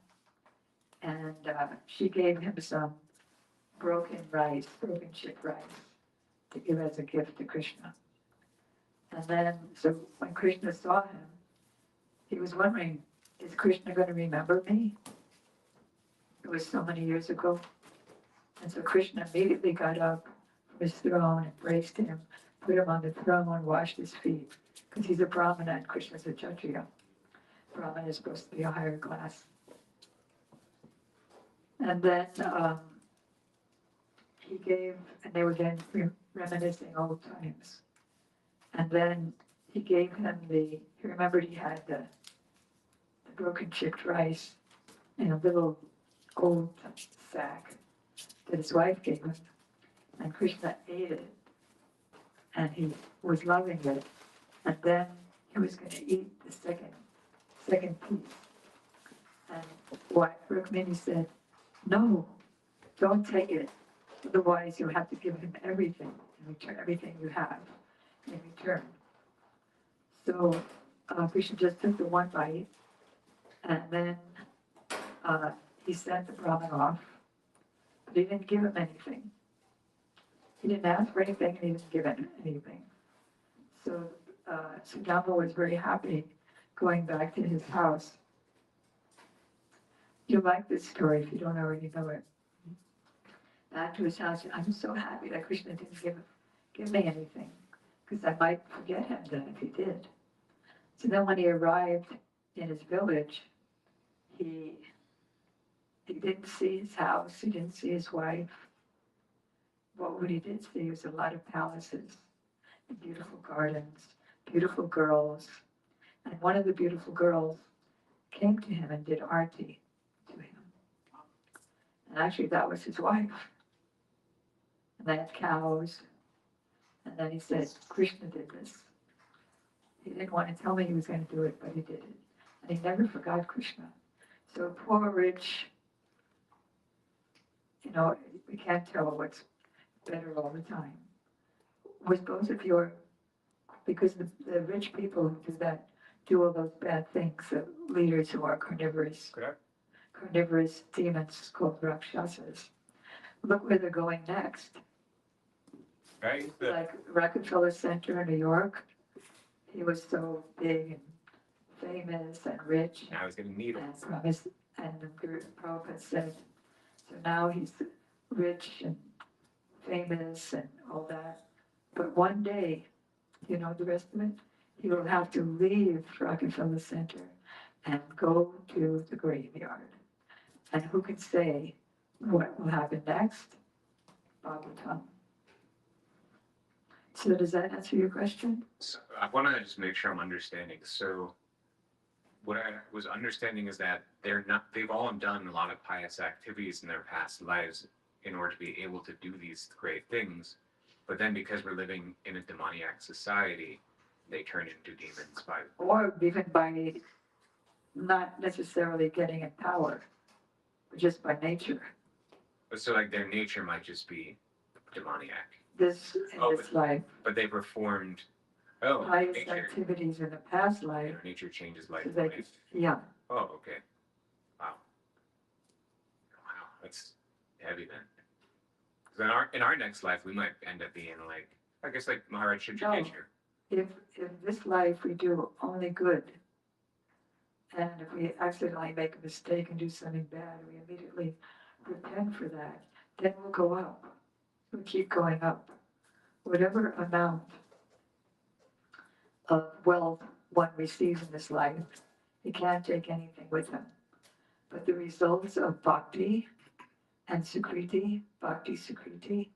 Speaker 6: and she gave him some broken chipped rice, to give as a gift to Krishna. And then, so when Krishna saw him, he was wondering, is Krishna going to remember me? It was so many years ago. And so Krishna immediately got up from his throne, embraced him, put him on the throne, washed his feet, because he's a Brahmana and Krishna's a Kshatriya. Brahmana is supposed to be a higher class. And then he gave, and they were then reminiscing old times. And then he gave him he remembered he had the broken chipped rice in a little old sack that his wife gave him. And Krishna ate it, and he was loving it. And then he was going to eat the second piece. And Rukmini said, no, don't take it. Otherwise, you'll have to give him everything in return, everything you have in return. So Krishna just took the one bite, and then he sent the Brahmin off, but he didn't give him anything. He didn't ask for anything, and he didn't give him anything. So Sudama was very happy going back to his house. You like this story if you don't already know it. Back to his house, I'm so happy that Krishna didn't give me anything, because I might forget him then if he did. So then when he arrived in his village, he didn't see his house, he didn't see his wife. But what he did see was a lot of palaces, and beautiful gardens, beautiful girls. And one of the beautiful girls came to him and did arti to him. And actually that was his wife. And they had cows. And then he said, Krishna did this. He didn't want to tell me he was going to do it, but he did it. And he never forgot Krishna. So poor, rich, we can't tell what's better all the time. With both of your, because the rich people who do that, do all those bad things, the leaders who are carnivorous,
Speaker 12: Correct.
Speaker 6: carnivorous demons called Rakshasas. Look where they're going next.
Speaker 12: Right?
Speaker 6: Like Rockefeller Center in New York, he was so big and famous and rich.
Speaker 12: Now he's getting needles.
Speaker 6: And promised, and the Prabhupada said, so now he's rich and famous and all that. But one day, you know the rest of it? He will have to leave Rockefeller Center and go to the graveyard. And who can say what will happen next? Bhagavatam. So does that answer your question?
Speaker 5: So I want to just make sure I'm understanding. So what I was understanding is that they've all done a lot of pious activities in their past lives in order to be able to do these great things. But then because we're living in a demoniac society, they turn into demons by.
Speaker 6: or even by not necessarily getting in power, but just by nature.
Speaker 5: So like their nature might just be demoniac,
Speaker 6: This, in
Speaker 5: Oh,
Speaker 6: this life,
Speaker 5: but they performed. Oh,
Speaker 6: pious
Speaker 5: nature.
Speaker 6: activities in the past
Speaker 5: You
Speaker 6: life,
Speaker 5: know, nature changes life.
Speaker 6: so they,
Speaker 5: life.
Speaker 6: yeah,
Speaker 5: Oh, okay. Wow. Wow, that's heavy then. 'Cause in our next life, we might end up being like, I guess like Maharaj Chitrikesh.
Speaker 6: if in this life we do only good, and if we accidentally make a mistake and do something bad, we immediately repent for that, then we'll go up. We'll keep going up. Whatever amount of wealth one receives in this life, he can't take anything with him. But the results of bhakti and sukriti, bhakti sukriti,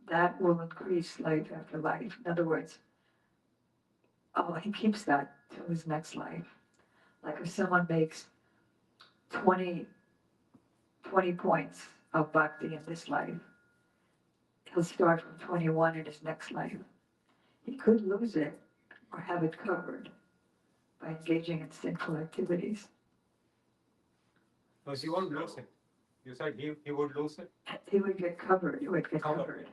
Speaker 6: that will increase life after life. In other words, he keeps that to his next life. Like if someone makes 20 points of bhakti in this life, he'll start from 21 in his next life. He could lose it or have it covered by engaging in sinful activities.
Speaker 7: No, he won't lose it. You said he would lose it?
Speaker 6: He would get covered, it would get covered.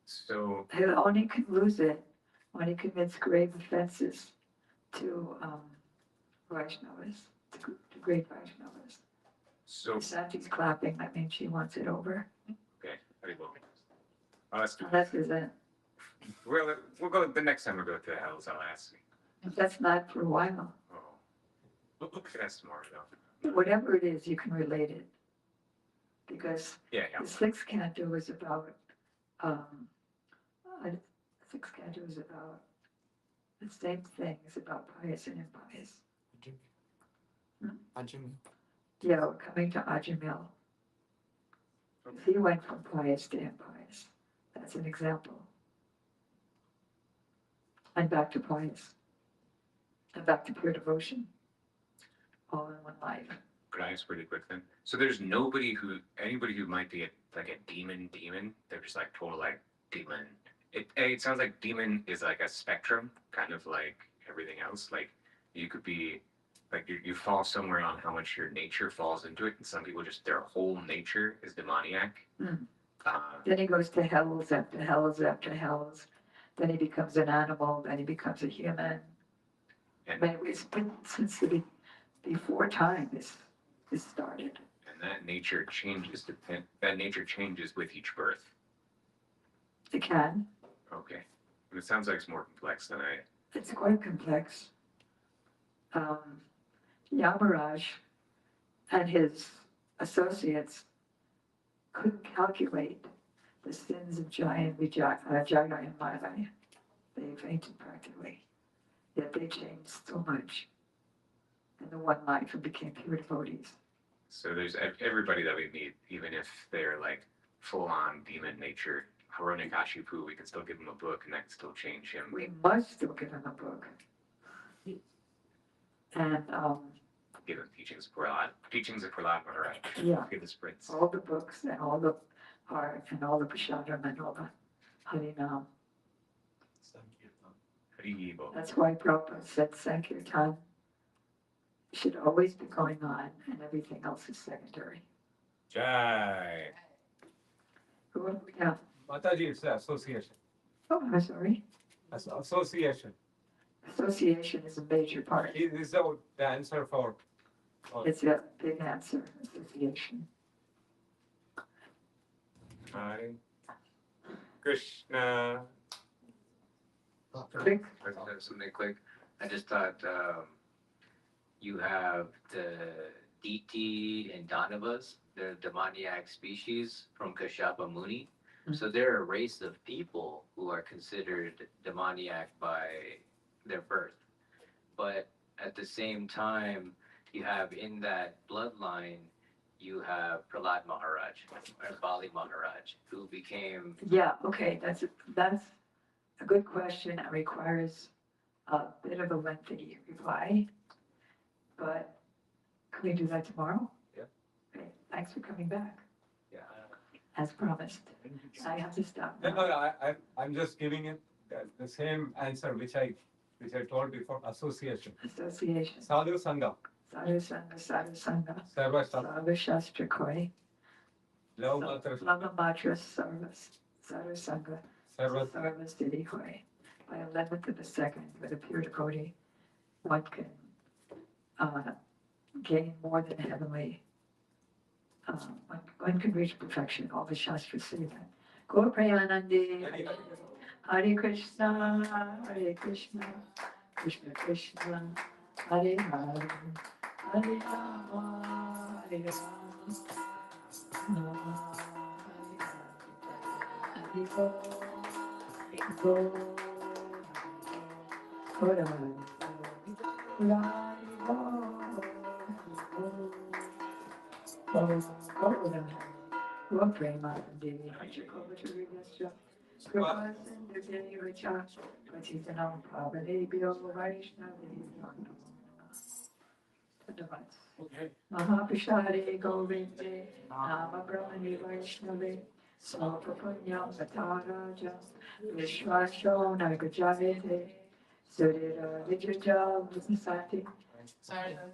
Speaker 5: So
Speaker 6: He only can lose it when he commits grave offenses to Vaishnavas, to great Vaishnavas.
Speaker 5: so
Speaker 6: Santi's clapping, that means she wants it over.
Speaker 5: okay. Very well. Oh, that's good.
Speaker 6: Unless there's a,
Speaker 5: We'll go the next time we go to the hells. I'll ask you.
Speaker 6: if that's not for a while.
Speaker 5: Oh, that's tomorrow though.
Speaker 6: Whatever it is, you can relate it. Because
Speaker 5: Yeah, yeah.
Speaker 6: the sixth canto is about, the sixth canto is about the same thing, it's about pious and impious. Yeah, we're coming to Ajamil. He went from pious to impious. That's an example. And back to pious. And back to pure devotion. All in one life.
Speaker 5: Could I ask really quick then? So there's anybody who might be like a demon, they're just like total like demon. It sounds like demon is like a spectrum, kind of like everything else. Like you could be, like you fall somewhere on how much your nature falls into it. And some people just, their whole nature is demoniac.
Speaker 6: Then he goes to hells after hells after hells. Then he becomes an animal, then he becomes a human.
Speaker 5: And,
Speaker 6: But it's been since the before time this started.
Speaker 5: and that nature changes with each birth.
Speaker 6: It can.
Speaker 5: Okay. And it sounds like it's more complex than
Speaker 6: It's quite complex. Yamaraj and his associates couldn't calculate the sins of Jaya and Madhya. They fainted practically. Yet they changed so much in the one life and became pure devotees.
Speaker 5: So there's everybody that we meet, even if they're like full on demon nature, Hiranyakashipu, we can still give him a book and that can still change him.
Speaker 6: We must still give him a book. And
Speaker 5: Give him teachings of Prahlad Maharaj.
Speaker 6: yeah,
Speaker 5: Give the sprints.
Speaker 6: all the books and all the art and all the prashadam and all the harinam.
Speaker 5: Haribo.
Speaker 6: That's why Prabhupada said Sankirtan should always be going on and everything else is secondary.
Speaker 12: Jai.
Speaker 6: Yeah.
Speaker 7: Mataji, it's the association.
Speaker 6: Oh, I'm sorry.
Speaker 7: Association.
Speaker 6: Association is a major part.
Speaker 7: Is this the answer for?
Speaker 6: It's a big answer, association.
Speaker 5: Hare Krishna.
Speaker 6: Quick.
Speaker 12: I have something quick. I just thought you have the Diti and Danavas, they're demoniac species from Kashyapa Muni. So they're a race of people who are considered demoniac by their birth. But at the same time, you have in that bloodline, you have Prahlad Maharaj or Bali Maharaj, who became.
Speaker 6: Yeah, okay, that's a good question. It requires a bit of a lengthy reply, but can we do that tomorrow?
Speaker 7: Yeah.
Speaker 6: Okay, thanks for coming back,
Speaker 7: Yeah.
Speaker 6: as promised. I have to stop
Speaker 7: No,
Speaker 6: now.
Speaker 7: I'm just giving it the same answer which I told before, association.
Speaker 6: Association.
Speaker 7: Sadhu Sangha.
Speaker 6: Sadhu Sangha, Sadhu Sangha.
Speaker 7: Sarva Shastra.
Speaker 6: Sarva Shastra Koi.
Speaker 7: Lava Matra.
Speaker 6: Lava Matra Sarvas. Sadhu Sangha.
Speaker 7: Sarva.
Speaker 6: Sarva Siddhi Koi. By 11th of the second, with a pure devotee, one can gain more than heavenly. One can reach perfection. All the Shastras say that. Gaur Prayanandi. Hare Krishna, Hare Krishna, Krishna Krishna, Hare Hare, Hare Rama, Hare Rama, Hare Hare, Hare Hare Premanandi, Hare Kripasindevicha, Patitanam Pavanebhyo Vaishnavebhyo Namaha. Mahaprashade Govinde, Nama Brahmani Vaishnave, Svapapunyam Vataraja, Vishwasho Nagajayate, Surira Vijaja Visati, Surira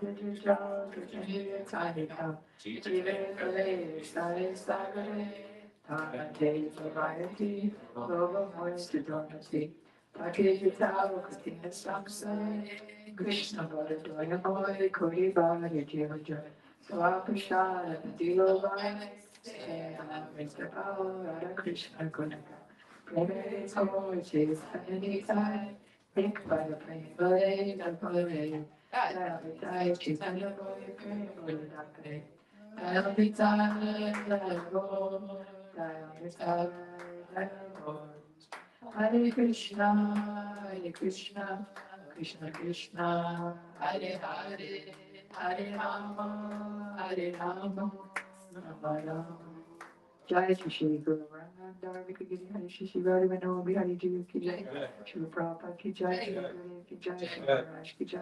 Speaker 6: Vijaja Vijaja Tarika, Jive Kale Sare Sagare, Tamate Variety, Lova Moist Donati, Pakijita Katina Samsare, Krishna Baladoya Boy, Kuri Bala Jivaja, Swapashara, Dilovai, Mr. Radha Krishna Gunaka, Preme Samoiches, anytime, think by the Preme, the Pale, Dai Chitanya Boy, Preme, Dai. Hare Krishna, Hare Krishna, Krishna Krishna, Hare Hare, Hare Rama, Hare Rama, Rama Rama. Jai Shri Shri Guru Ramandar Vikagiri Hare Shri Shri Radha Manohar Bihari Ji Ki Jai, Shri Prabhupada Ki Jai, Shri Gurudev Ki Jai, Shri Maharaj Ki Jai.